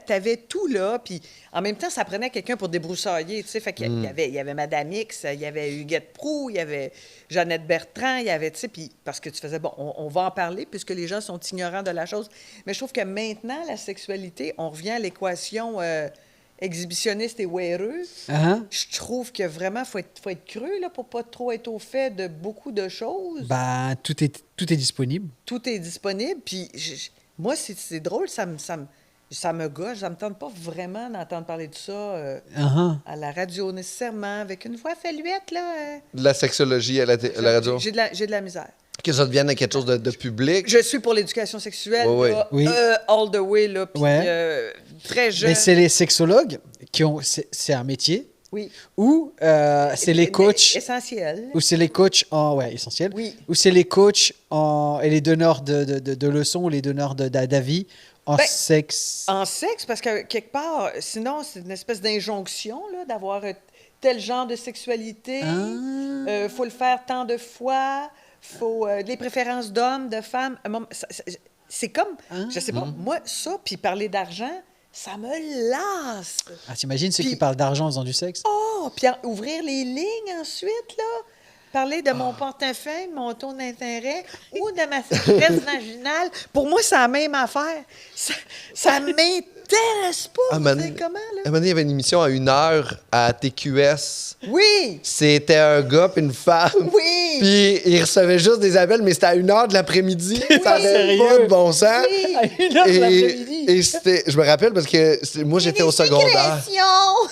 t'avais tout là, puis en même temps, ça prenait quelqu'un pour débroussailler, tu sais. Fait qu'il il y avait Madame X, il y avait Huguette Proulx, il y avait Jeannette Bertrand, il y avait, tu sais, puis parce que tu faisais, bon, on va en parler puisque les gens sont ignorants de la chose. Mais je trouve que maintenant, la sexualité, on revient à l'équation exhibitionniste et weareux. Hein? Je trouve que vraiment, faut être creux là, pour pas trop être au fait de beaucoup de choses. Ben, tout est disponible. Tout est disponible. Puis moi, c'est drôle, ça me gâche. Ça me tente pas vraiment d'entendre parler de ça Uh-huh. à la radio nécessairement, avec une voix faluette, là. De la sexologie à la radio. J'ai de la misère. Que ça devienne quelque chose de public. Je suis pour l'éducation sexuelle, Ouais, ouais. là, Oui. all the way, là, puis Ouais. très jeune. Mais c'est les sexologues qui ont. C'est un métier. Oui. Ou c'est les coachs. Essentiel. Ou c'est les coachs en. Ouais, essentiel. Oui. Ou c'est les coachs en. Et les donneurs de leçons, ou les donneurs d'avis en Ben, sexe. En sexe, parce que quelque part, sinon, c'est une espèce d'injonction, là, d'avoir tel genre de sexualité, faut le faire tant de fois, faut les préférences d'hommes, de femmes. C'est comme, je sais pas, moi, ça, puis parler d'argent, ça me lasse. Ah, t'imagines ceux Puis- qui parlent d'argent en faisant du sexe? Oh, puis ouvrir les lignes ensuite, là. Parler de mon portefeuille, mon taux d'intérêt ou de ma sécheresse vaginale. Pour moi, c'est la même affaire. Ça m'intéresse pas. À un Vous moment savez comment, à un là? moment donné, il y avait une émission à 1 heure à TQS. Oui! C'était un gars puis une femme. Oui! Puis ils recevaient juste des appels, mais c'était à 1 heure de l'après-midi. Ça avait Sérieux? pas de bon sens. Oui! À 1h de l'après-midi. Et c'était, je me rappelle parce que moi, j'étais au secondaire. Sécrétions!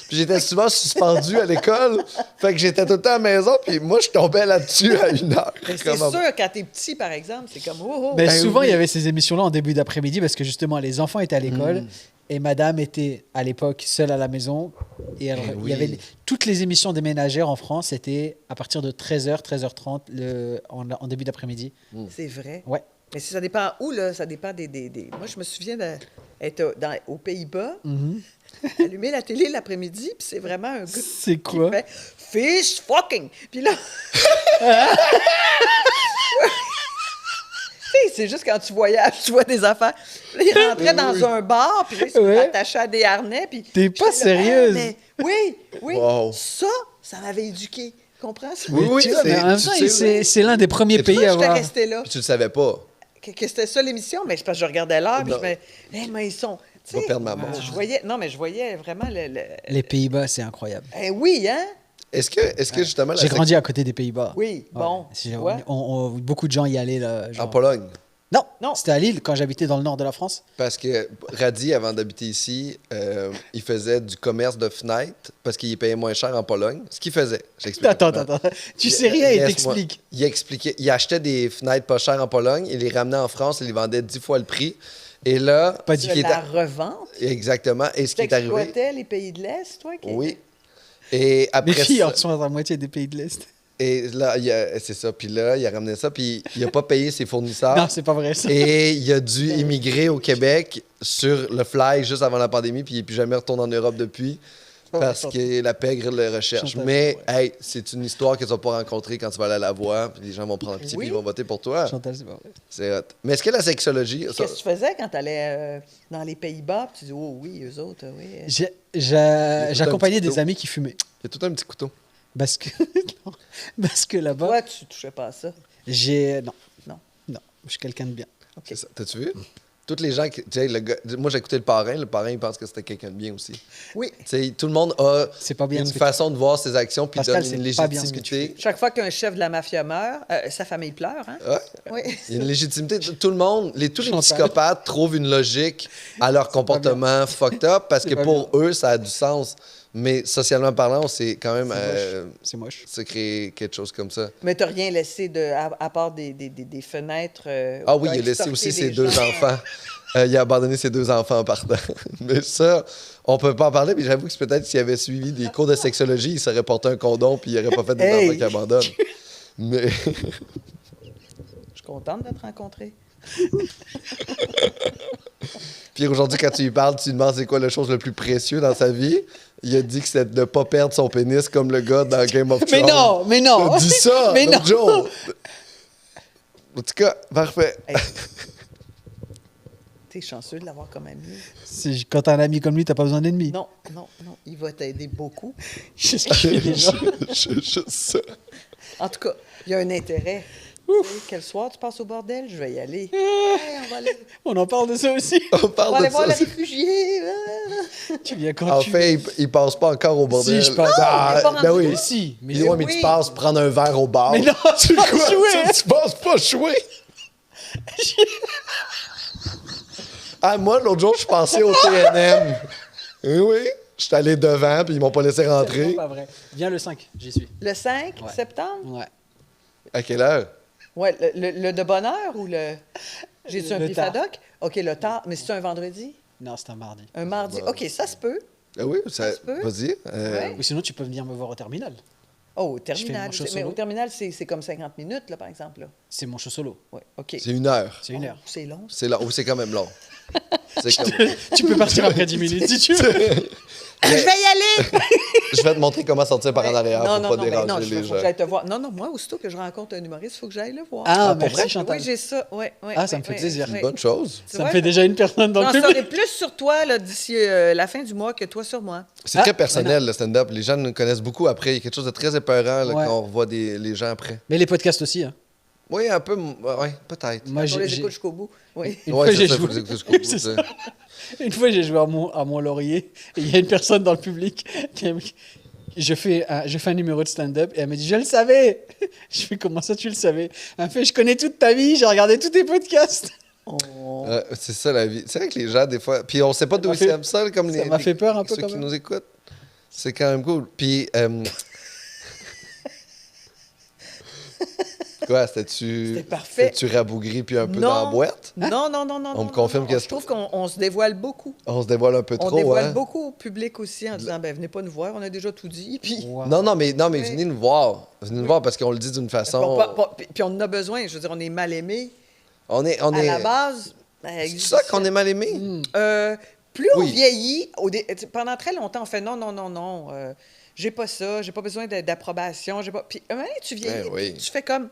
Puis j'étais souvent suspendu à l'école. Fait que j'étais tout le temps à la maison. Puis moi, je tombais là-dessus à 1 heure. Mais c'est Comment- sûr, quand t'es petit, par exemple, c'est comme... Oh, oh. Ben, Ben souvent, oui. il y avait ces émissions-là en début d'après-midi parce que justement, les enfants étaient à l'école et madame était à l'époque seule à la maison. Et il oui. y avait toutes les émissions des ménagères en France, c'était à partir de 13h, 13h30 en début d'après-midi. C'est vrai. Ouais. Mais ça dépend où, là. Ça dépend des... Moi, je me souviens d'être aux Pays-Bas, allumer la télé l'après-midi, puis c'est vraiment un gars C'est qui quoi? fait « Fish fucking ». Puis là... Tu sais, c'est juste quand tu voyages, tu vois des affaires. Là, il rentrait dans un bar, puis là, il se Ouais. attachait à des harnais, puis... T'es pas j'étais là, sérieuse? mais oui, oui. Wow. Ça m'avait éduqué. Comprends ça? Oui, oui, Tu vois, mais en même tu temps, sais, c'est l'un des premiers C'est pays Pourquoi à j'étais avoir. restée là? Puis tu le savais pas. Que c'était ça l'émission, mais c'est parce que je regardais l'heure, puis Non. je me mais ils sont. tu Je vais sais, perdre ma montre. je voyais, non, mais je voyais vraiment Les Pays-Bas, c'est incroyable. oui, hein? Est-ce que justement, J'ai grandi à côté des Pays-Bas. Oui, bon, C'est- tu vois. beaucoup de gens y allaient. Là, en genre. Pologne? Non, Non. c'était à Lille quand j'habitais dans le nord de la France. Parce que Radi, avant d'habiter ici, il faisait du commerce de fenêtres parce qu'il payait moins cher en Pologne. Ce qu'il faisait, j'explique. Attends. Tu sais rien et Laisse-moi. t'expliques. Il expliquait, il achetait des fenêtres pas chères en Pologne, il les ramenait en France, il les vendait 10 fois le prix. Et là, Pas ce du qui De est la a- revente. exactement. Et ce qui est arrivé, T'exploitais les pays de l'Est, toi? oui. Et après Mes filles ça- en sont à la moitié des pays de l'Est. et là, c'est ça. Puis là, il a ramené ça, puis il a pas payé ses fournisseurs. Non, c'est pas vrai ça. Et il a dû immigrer au Québec sur le fly juste avant la pandémie, puis il n'est plus jamais retourné en Europe depuis parce que la pègre le recherche. Chantal, Mais ouais. hey, c'est une histoire que tu vas pas rencontrer quand tu vas aller à la voix, puis les gens vont prendre un petit Oui. puis ils vont voter pour toi. Chantal, c'est pas vrai. C'est hot. Mais est-ce que la sexologie, ça- Qu'est-ce que tu faisais quand tu allais dans les Pays-Bas? Puis tu dis, oh oui, eux autres, oui. J'accompagnais petit des couteau. amis qui fumaient. il y a tout un petit couteau. Parce que, non. Parce que là-bas, Toi, tu touchais pas à ça. non. Non. Non, je suis quelqu'un de bien. OK. C'est ça. T'as-tu vu? Toutes les gens qui. Tu sais, le gars- moi, j'ai écouté le parrain il pense que c'était quelqu'un de bien aussi. Oui. Tu sais, tout le monde a C'est pas bien une ce que façon de voir ses actions, puis Pascal, donne une c'est pas bien ce que tu légitimité. Chaque fois qu'un chef de la mafia meurt, sa famille pleure, hein? Ouais. Oui. Il y a une légitimité. Tout le monde, tous les Chantal. psychopathes trouvent une logique à leur comportement fucked up parce que C'est pas pour eux, ça a du sens. Mais socialement parlant, c'est quand même C'est moche. se créer quelque chose comme ça. Mais t'as rien laissé à part des fenêtres. Ah oui, pour il a laissé extorquer aussi des ses deux gens. enfants. Il a abandonné ses 2 enfants en partant. Mais ça, on peut pas en parler, mais j'avoue que peut-être s'il avait suivi des cours de sexologie, il serait porté un condom puis il aurait pas fait des Hey! enfants qui abandonnent. Mais Je suis contente de te rencontrer. puis aujourd'hui, quand tu lui parles, tu lui demandes c'est quoi la chose le plus précieux dans sa vie. Il a dit que c'était de ne pas perdre son pénis comme le gars dans Game of Mais Thrones. non, mais non. Il a dit ça, Mais l'autre non. jour. En tout cas, parfait. Hey. T'es chanceux de l'avoir comme ami. Quand t'as un ami comme lui, t'as pas besoin d'ennemis. Non. Il va t'aider beaucoup. C'est ce qu'il fait déjà. Juste ça. En tout cas, il y a un intérêt. Tu sais, quel soir tu passes au bordel? Je vais y aller. Hey, On en parle de ça aussi. On on va parle aller de voir ça. les réfugiés. Tu viens quand En tu fait, il passe pas encore au bordel. Si, je passe. Ah, il est pas ben rendu oui. Mais si. Mais Mais, ouais, mais oui. tu passes prendre un verre au bar. Mais non, tu pas quoi? jouer. Tu passes pas jouer. Ah, moi, l'autre jour, je suis passé au TNM. Oui. Je suis allé devant, puis ils m'ont pas laissé c'est rentrer. pas vrai. Viens le 5, j'y suis. Le 5 Ouais. septembre? Ouais. À quelle heure? Ouais, le de bonne heure ou le. J'ai-tu un Le prix tard. FADOC? OK, le tard. Mais c'est un vendredi? Non, c'est un mardi. Un mardi? Bon. OK, ça se peut. Ah oui, ça. se peut. Vas-y. Ouais. Ou sinon, tu peux venir me voir au terminal. Oh, au Je fais terminal. mon show Mais solo. au terminal, c'est comme 50 minutes, là, par exemple. Là. C'est mon show solo. Ouais, OK. C'est 1 heure. C'est 1 heure. C'est long. C'est long. Oui, c'est quand même long. C'est comme... Tu peux partir après 10 minutes si tu veux. Je vais y aller! Je vais te montrer comment sortir par en arrière non, pour non, pas non, déranger faut les que gens. j'aille te voir. Non, non, moi, aussitôt que je rencontre un humoriste, il faut que j'aille le voir. Ah, pour merci vrai? Chantal. Oui, j'ai ça. Ouais, ouais, Ah, ça ouais, me fait ouais, plaisir. ouais. Bonne chose. Tu Ça me vois, fait déjà une personne dans le j'en public. saurai plus sur toi là, d'ici la fin du mois que toi sur moi. C'est Ah, très personnel, le stand-up. Les gens nous connaissent beaucoup après. Il y a quelque chose de très épeurant là, Ouais. quand on revoit les gens après. Mais les podcasts aussi. Hein. Oui, un peu. Oui, peut-être. Moi, On les écoute jusqu'au bout. Oui. Une Ouais, fois, c'est j'ai ça, joué. faut les écouter jusqu'au bout, C'est ça. Une fois, j'ai joué à mon laurier et il y a une personne dans le public je fais un numéro de stand-up et elle me dit je le savais. Je fais comment ça tu le savais? Elle me fait je connais toute ta vie, j'ai regardé tous tes podcasts. Oh. C'est ça la vie. C'est vrai que les gens, des fois. Puis on sait pas d'où m'a ils fait- savent ça, comme ça m'a fait peur un peu ceux quand qui même. nous écoutent. C'est quand même cool. Puis. Quoi, C'était parfait. C'était-tu rabougri puis un peu Non. dans la boîte? Non, non, non, non. On me non, confirme non, que Je trouve qu'on se dévoile beaucoup. On se dévoile un peu On trop, dévoile hein? beaucoup au public aussi en disant ben venez pas nous voir, on a déjà tout dit. Puis, Wow. Non, mais Oui. venez nous voir. Venez nous voir parce qu'on le dit d'une façon. puis on en a besoin. Je veux dire, on est mal aimé. On est. À la base, C'est ça qu'on est mal aimé? plus on Oui. vieillit, pendant très longtemps, on fait non, non, non, non, j'ai pas ça, j'ai pas besoin d'approbation, j'ai pas. Puis un moment donné, tu vieillis, Ben oui. puis tu fais comme.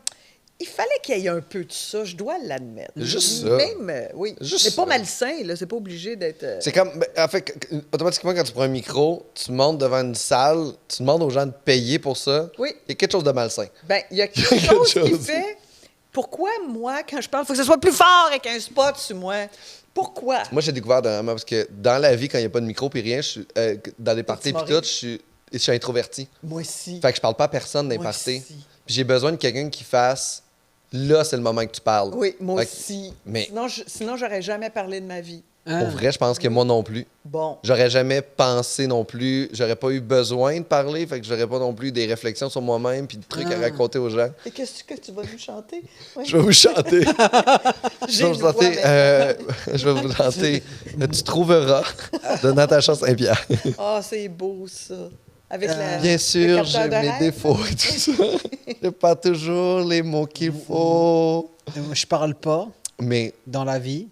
Il fallait qu'il y ait un peu de ça, je dois l'admettre. Juste ça. Même, oui. Juste C'est pas ça. malsain, là, c'est pas obligé d'être. C'est comme. En fait, automatiquement, quand tu prends un micro, tu montes devant une salle, tu demandes aux gens de payer pour ça. Oui. Il y a quelque chose de malsain. Ben, il y a quelque chose qui fait. Pourquoi, moi, quand je parle, il faut que ce soit plus fort avec un spot sur moi? Pourquoi? Moi, j'ai découvert dernièrement parce que dans la vie, quand il n'y a pas de micro puis rien, je suis, dans les parties puis timoré? tout, je suis introverti. Moi aussi. Fait que je parle pas à personne dans les Moi parties. aussi. Puis j'ai besoin de quelqu'un qui fasse. Là, c'est le moment que tu parles. Oui, moi Fait que- aussi. mais- Sinon, j'aurais jamais parlé de ma vie. Ah. Pour vrai, je pense que moi non plus. Bon. J'aurais jamais pensé non plus. J'aurais pas eu besoin de parler. Fait que j'aurais pas non plus des réflexions sur moi-même puis des trucs à Ah. raconter aux gens. Et qu'est-ce que tu vas nous chanter? Oui. Je vais vous chanter. J'ai Je vais vous chanter. Je vais vous chanter Tu trouveras de Natacha Saint-Pierre. Ah, c'est beau, ça. Avec la, Bien le sûr, capteur j'ai de mes rêve. défauts et tout ça. J'ai pas toujours les mots qu'il faut. Je parle pas Mais dans la vie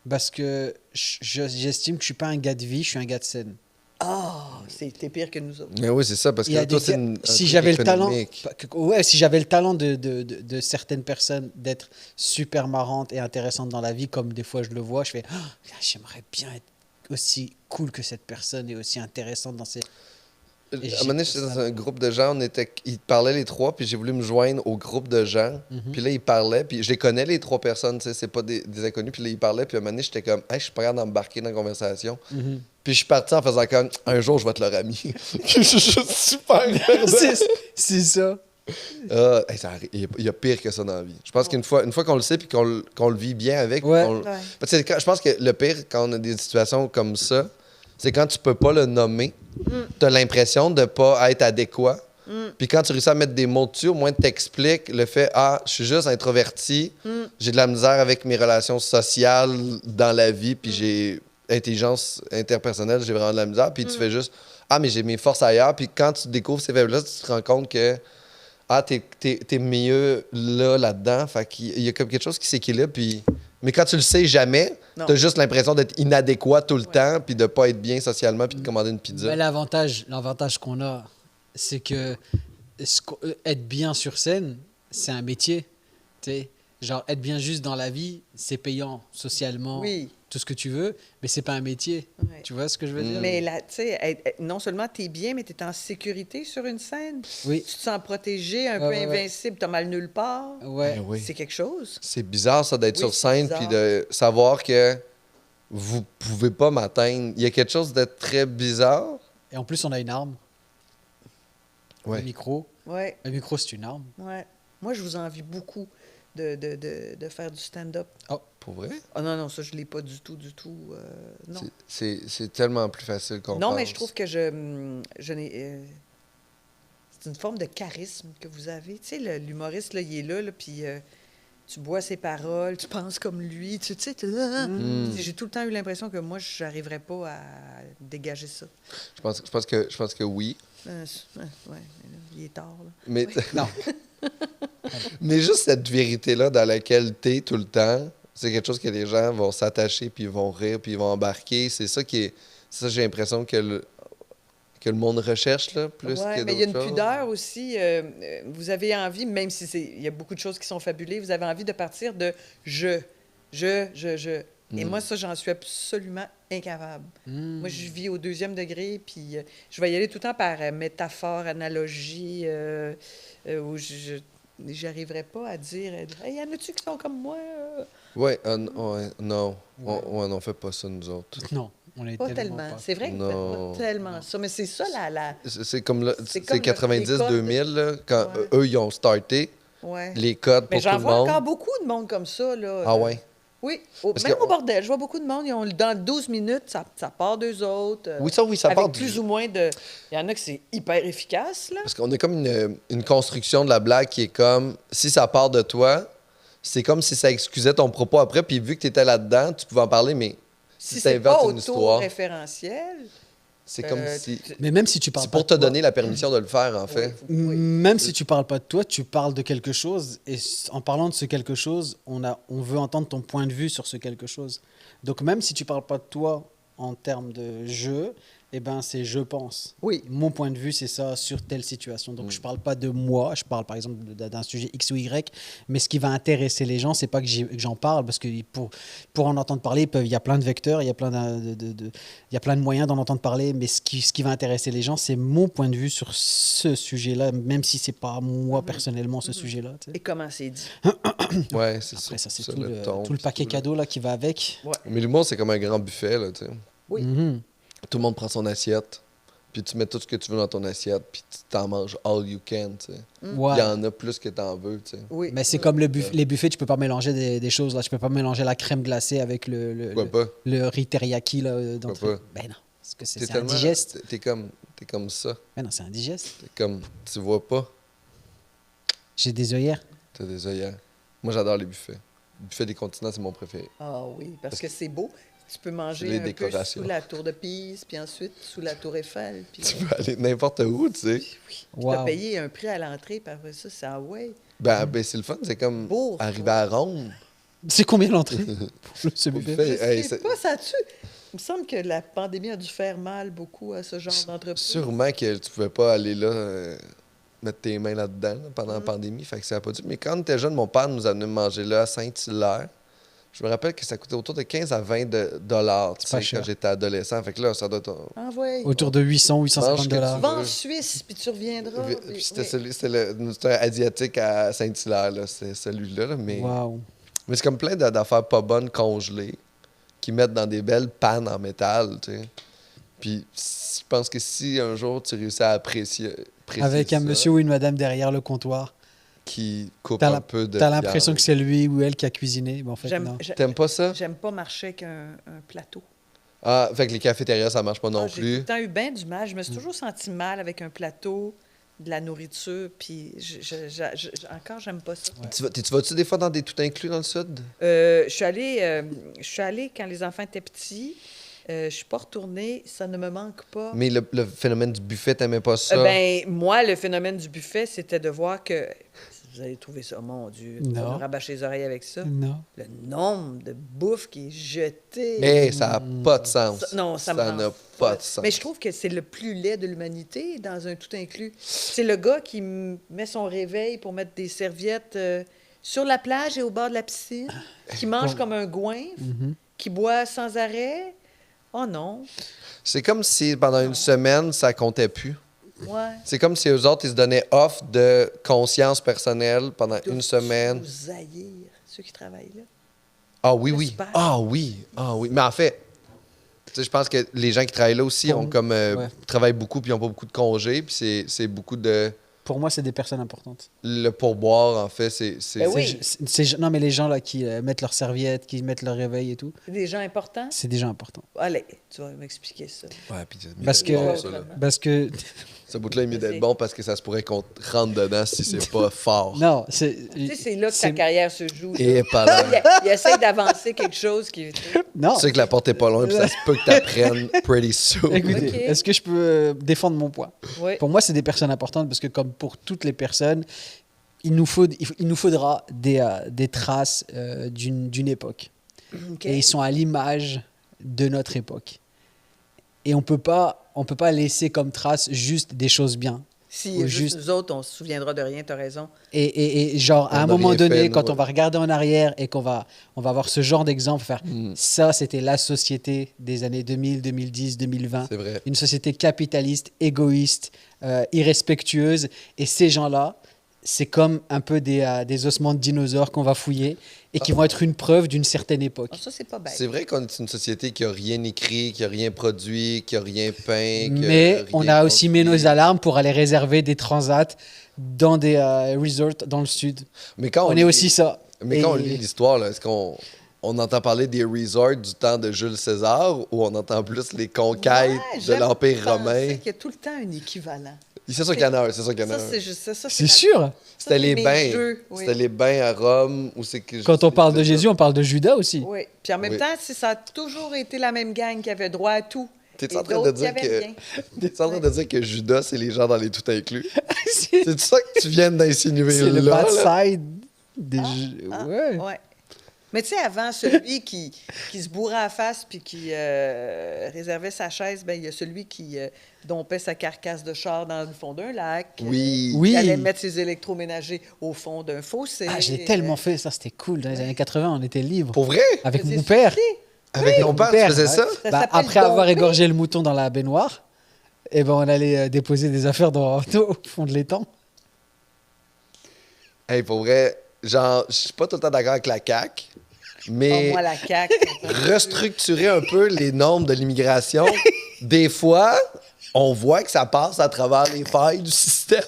parce que j'estime que je suis pas un gars de vie, je suis un gars de scène. Ah, t'es pire que nous autres. Mais oui, c'est ça, parce Il y a que toi, des c'est gars- un si truc j'avais le talent, économique. ouais, si j'avais le talent de certaines personnes d'être super marrantes et intéressantes dans la vie, comme des fois je le vois, je fais Ah, j'aimerais bien être aussi cool que cette personne et aussi intéressante dans ses. À un moment donné, j'étais dans un groupe de gens, ils parlaient les trois, puis j'ai voulu me joindre au groupe de gens. Puis là, ils parlaient, puis je les connais, les trois personnes, tu sais, c'est pas des inconnus. Puis là, ils parlaient, puis à un moment donné, j'étais comme, hey, je suis pas capable d'embarquer dans la conversation. Puis je suis parti en faisant comme, un jour, je vais être leur ami. Puis je suis juste super perdant. C'est ça. Hey, il y a pire que ça dans la vie. Je pense qu'une fois qu'on le sait, puis qu'on le vit bien avec, Ouais. puis parce que je pense que le pire, quand on a des situations comme ça, c'est quand tu peux pas le nommer, tu as l'impression de pas être adéquat. Puis quand tu réussis à mettre des mots dessus, au moins t'expliques le fait ah, je suis juste introverti, j'ai de la misère avec mes relations sociales dans la vie, puis j'ai intelligence interpersonnelle, j'ai vraiment de la misère, puis tu fais juste ah, mais j'ai mes forces ailleurs, puis quand tu découvres ces faiblesses, tu te rends compte que ah, t'es mieux là-dedans. Fait qu'il y a comme quelque chose qui s'équilibre, puis. Mais quand tu le sais jamais, Non. t'as juste l'impression d'être inadéquat tout le temps, puis de pas être bien socialement, puis de commander une pizza. Mais l'avantage qu'on a, c'est que être bien sur scène, c'est un métier. Tu sais, genre être bien juste dans la vie, c'est payant socialement, Oui. tout ce que tu veux, mais c'est pas un métier. Ouais. Tu vois ce que je veux dire? Mais là, tu sais, non seulement t'es bien, mais t'es en sécurité sur une scène. Oui. Tu te sens protégé, un peu Ouais. invincible, t'as mal nulle part. Ouais. Ben oui. C'est quelque chose. C'est bizarre, ça, d'être Oui, sur c'est scène, bizarre. puis de savoir que vous pouvez pas m'atteindre. Il y a quelque chose de très bizarre. Et en plus, on a une arme, Ouais. le micro. Ouais, Le micro, c'est une arme. ouais. Moi, je vous envie beaucoup de faire du stand-up. Pour vrai? Ah non, non, ça, je l'ai pas du tout, non. C'est tellement plus facile qu'on Non, pense. mais je trouve que je n'ai... c'est une forme de charisme que vous avez. Tu sais, l'humoriste, là, il est là, puis tu bois ses paroles, tu penses comme lui, tu sais, j'ai tout le temps eu l'impression que moi, je n'arriverais pas à dégager ça. Je pense que oui. Ouais, mais là, il est tard, là. Mais, Non. mais juste cette vérité-là dans laquelle t'es tout le temps, c'est quelque chose que les gens vont s'attacher, puis ils vont rire, puis ils vont embarquer. C'est ça qui est... Ça, j'ai l'impression que que le monde recherche, là, plus Ouais, que mais il y a d'autres une choses. pudeur aussi. Vous avez envie, même si il y a beaucoup de choses qui sont fabulées, vous avez envie de partir de je. Et moi, ça, j'en suis absolument incapable. Moi, je vis au 2e degré, puis je vais y aller tout le temps par métaphore, analogie, où j'arriverais pas à dire « Hey, y en a-tu qui sont comme moi? Ouais, non. On fait pas ça, nous autres. Non, on est Pas tellement tellement. pas. C'est vrai que vous Non. faites pas tellement ça, mais c'est ça, C'est comme, là, C'est c'est comme les 90-2000, là, quand Ouais. eux, ils ont starté Ouais. les codes Mais pour tout j'en le vois monde. encore beaucoup de monde comme ça, là. Ah ouais? Oui, Parce même que- au bordel, je vois beaucoup de monde, dans 12 minutes, ça part d'eux autres. Oui, ça avec part plus ou moins de... Il y en a que c'est hyper efficace, là. Parce qu'on a comme une construction de la blague qui est comme, si ça part de toi, c'est comme si ça excusait ton propos après, puis vu que tu étais là-dedans, tu pouvais en parler, mais Si si c'est t'inventes pas une histoire, auto-référentiel... c'est comme si... Mais même si tu parles C'est pas pour de te toi, donner la permission de le faire, en fait. même si tu parles pas de toi, tu parles de quelque chose. Et en parlant de ce quelque chose, on veut entendre ton point de vue sur ce quelque chose. Donc même si tu parles pas de toi en termes de jeu, eh ben c'est je pense. Oui. Mon point de vue, c'est ça sur telle situation. Donc je parle pas de moi, je parle par exemple d'un sujet X ou Y, mais ce qui va intéresser les gens, c'est pas que j'en parle, parce que pour en entendre parler, il y a plein de vecteurs, il y a plein il y a plein de moyens d'en entendre parler, mais ce qui va intéresser les gens, c'est mon point de vue sur ce sujet-là, même si c'est pas moi personnellement ce sujet-là. Tu sais. Et comment c'est dit? Ouais, c'est Après, ça, c'est ça, tout le, ton, tout le puis paquet tout, là. cadeau là, qui va avec. Mais l'humour, c'est comme un grand buffet, là, tu sais. Oui. Mhm. Tout le monde prend son assiette, puis tu mets tout ce que tu veux dans ton assiette, puis tu t'en manges all you can, tu sais. Ouais. Il y en a plus que t'en veux, tu sais. Oui. Mais c'est comme les buffets, tu peux pas mélanger des choses là. Tu peux pas mélanger la crème glacée avec Pourquoi pas? le riz teriyaki là. d'entrée. Pourquoi pas? Ben non, parce que T'es c'est tellement- indigeste. T'es comme ça. Ben non, c'est indigeste. T'es comme, tu vois pas, J'ai des œillères. t'as des œillères. Moi, j'adore les buffets. Le buffet des continents, c'est mon préféré. Ah oui, parce que c'est beau. Tu peux manger les un peu décorations. sous la tour de Pise, puis ensuite sous la tour Eiffel. Puis Tu peux aller n'importe où, tu sais. tu Wow. as payé un prix à l'entrée, puis après ça, c'est ouais. Ben, c'est le fun, c'est comme Bourre, arriver à Rome. C'est combien l'entrée pour ce Au buffet? buffet. Je Hey, sais c'est- pas, ça tue. Il me semble que la pandémie a dû faire mal beaucoup à ce genre d'entreprise. Sûrement que tu pouvais pas aller là, mettre tes mains là-dedans là, pendant la pandémie, fait que ça a pas dû. Mais quand on était jeune, mon père nous amenait manger là à Saint-Hilaire. Je me rappelle que ça coûtait autour de 15 à 20 dollars, tu C'est pas sais, cher. quand j'étais adolescent. Fait que là, ça doit être... Ah ouais. Autour de 800, Mange 850 que tu dollars. veux. Va en Suisse, puis tu reviendras. Puis c'était un asiatique à Saint-Hilaire, là, c'est celui-là. Là, mais Wow. mais c'est comme plein d'affaires pas bonnes congelées qu'ils mettent dans des belles pannes en métal, tu sais. Puis je pense que si un jour tu réussis à apprécier Avec un ça, monsieur ou une madame derrière le comptoir. qui coupe T'as un la- peu de T'as l'impression viande. que c'est lui ou elle qui a cuisiné. Mais en fait, non. T'aimes pas ça? J'aime pas marcher avec un plateau. Ah, fait que les cafétérias, ça marche pas non Ah, J'ai tout plus. le temps eu bien du mal. Je me suis toujours senti mal avec un plateau, de la nourriture, puis encore, j'aime pas ça. Tu vas-tu des fois dans des tout inclus dans le sud? Je suis allée quand les enfants étaient petits. Je suis pas retournée. Ça ne me manque pas. Mais le phénomène du buffet, t'aimais pas ça? Ben, moi, le phénomène du buffet, c'était de voir que... Vous allez trouver ça, mon Dieu. Non. On rabâche les oreilles avec ça. Non. Le nombre de bouffe qui est jeté. Mais ça n'a pas de sens. Non, ça me rend n'a folle. pas de sens. Mais je trouve que c'est le plus laid de l'humanité dans un tout inclus. C'est le gars qui met son réveil pour mettre des serviettes sur la plage et au bord de la piscine, qui mange comme un goinfre, qui boit sans arrêt. Oh non. C'est comme si pendant une semaine, ça comptait plus. Ouais. C'est comme si eux autres, ils se donnaient off de conscience personnelle pendant une semaine. Nous haïr, ceux qui travaillent là. Ah oui, oui. J'espère. Ah oui. Ah oui. Mais en fait, tu sais, je pense que les gens qui travaillent là aussi ont comme Ouais. travaillent beaucoup puis ils n'ont pas beaucoup de congés. Puis c'est beaucoup de. Pour moi, c'est des personnes importantes. Le pourboire, en fait, c'est. Ben oui. Non, mais les gens là qui mettent leurs serviettes, qui mettent leur réveil et tout, C'est des gens importants. c'est des gens importants. Allez, tu vas m'expliquer ça. Ouais, puis Parce c'est bon, que, ça, là. parce que Ce bout-là est mieux d'être bon parce que ça se pourrait qu'on rentre dedans si c'est pas fort. non, c'est Tu sais, c'est là que ta c'est- carrière se joue. là. Et pas là. Il essaie d'avancer quelque chose qui... non. Tu sais que la porte est pas loin, puis ça se peut que t'apprennes pretty soon. Écoutez, Ok. est-ce que je peux défendre mon point? Oui. Pour moi, c'est des personnes importantes parce que, comme pour toutes les personnes, il nous faudra des traces d'une époque. OK. Et ils sont à l'image de notre époque. Et on peut pas laisser comme trace juste des choses bien. Si Ou juste nous autres, on se souviendra de rien, tu as raison. Et genre, à un On a moment rien donné, fait, quand ouais. on va regarder en arrière et on va avoir ce genre d'exemple, faire ça, c'était la société des années 2000, 2010, 2020. C'est vrai. Une société capitaliste, égoïste, irrespectueuse. Et ces gens-là, c'est comme un peu des ossements de dinosaures qu'on va fouiller et qui vont être une preuve d'une certaine époque. Ah, ça, c'est pas bête. C'est vrai qu'on est une société qui a rien écrit, qui a rien produit, qui a rien peint. Mais on a aussi mis nos alarmes pour aller réserver des transats dans des resorts dans le sud. Mais quand On est lit- aussi ça. Mais Et- quand on lit l'histoire, là, est-ce qu'on entend parler des resorts du temps de Jules César ou on entend plus les conquêtes Ouais, de j'aime l'Empire penser romain? qu'il y a tout le temps un équivalent. C'est sûr qu'il y en a un, c'est sûr qu'il y en a Ça, un. c'est juste ça. C'est ma- sûr. C'était les mes bains. jeux, oui. C'était les bains à Rome. Ou c'est que Quand on parle de Jésus, on parle de Judas aussi. Oui. Puis en même Oui. temps, ça a toujours été la même gang qui avait droit à tout. T'es Et en train de d'autres qui dire avaient que. rien. T'es en train de dire que Judas, c'est les gens dans les tout inclus? C'est C'est ça que tu viens d'insinuer c'est le là? bad là? side des ouais. Ouais. Mais tu sais, avant, celui qui se bourrait à la face puis qui réservait sa chaise, ben il y a celui qui dompait sa carcasse de char dans le fond d'un lac. Oui. Oui. Qui allait mettre ses électroménagers au fond d'un fossé. Ah, j'ai tellement fait ça, c'était cool. Dans les années 80, on était libre. Pour vrai? Avec Faisais mon père. suicider. Avec ton père, tu faisais ça? Ça Bah, s'appelle après avoir domper. égorgé le mouton dans la baignoire, eh ben, on allait déposer des affaires au fond de l'étang. Hey, pour vrai, genre, je suis pas tout le temps d'accord avec la CAQ, Oh, mais moi, la CAQ. restructurer un peu les normes de l'immigration, des fois, on voit que ça passe à travers les failles du système.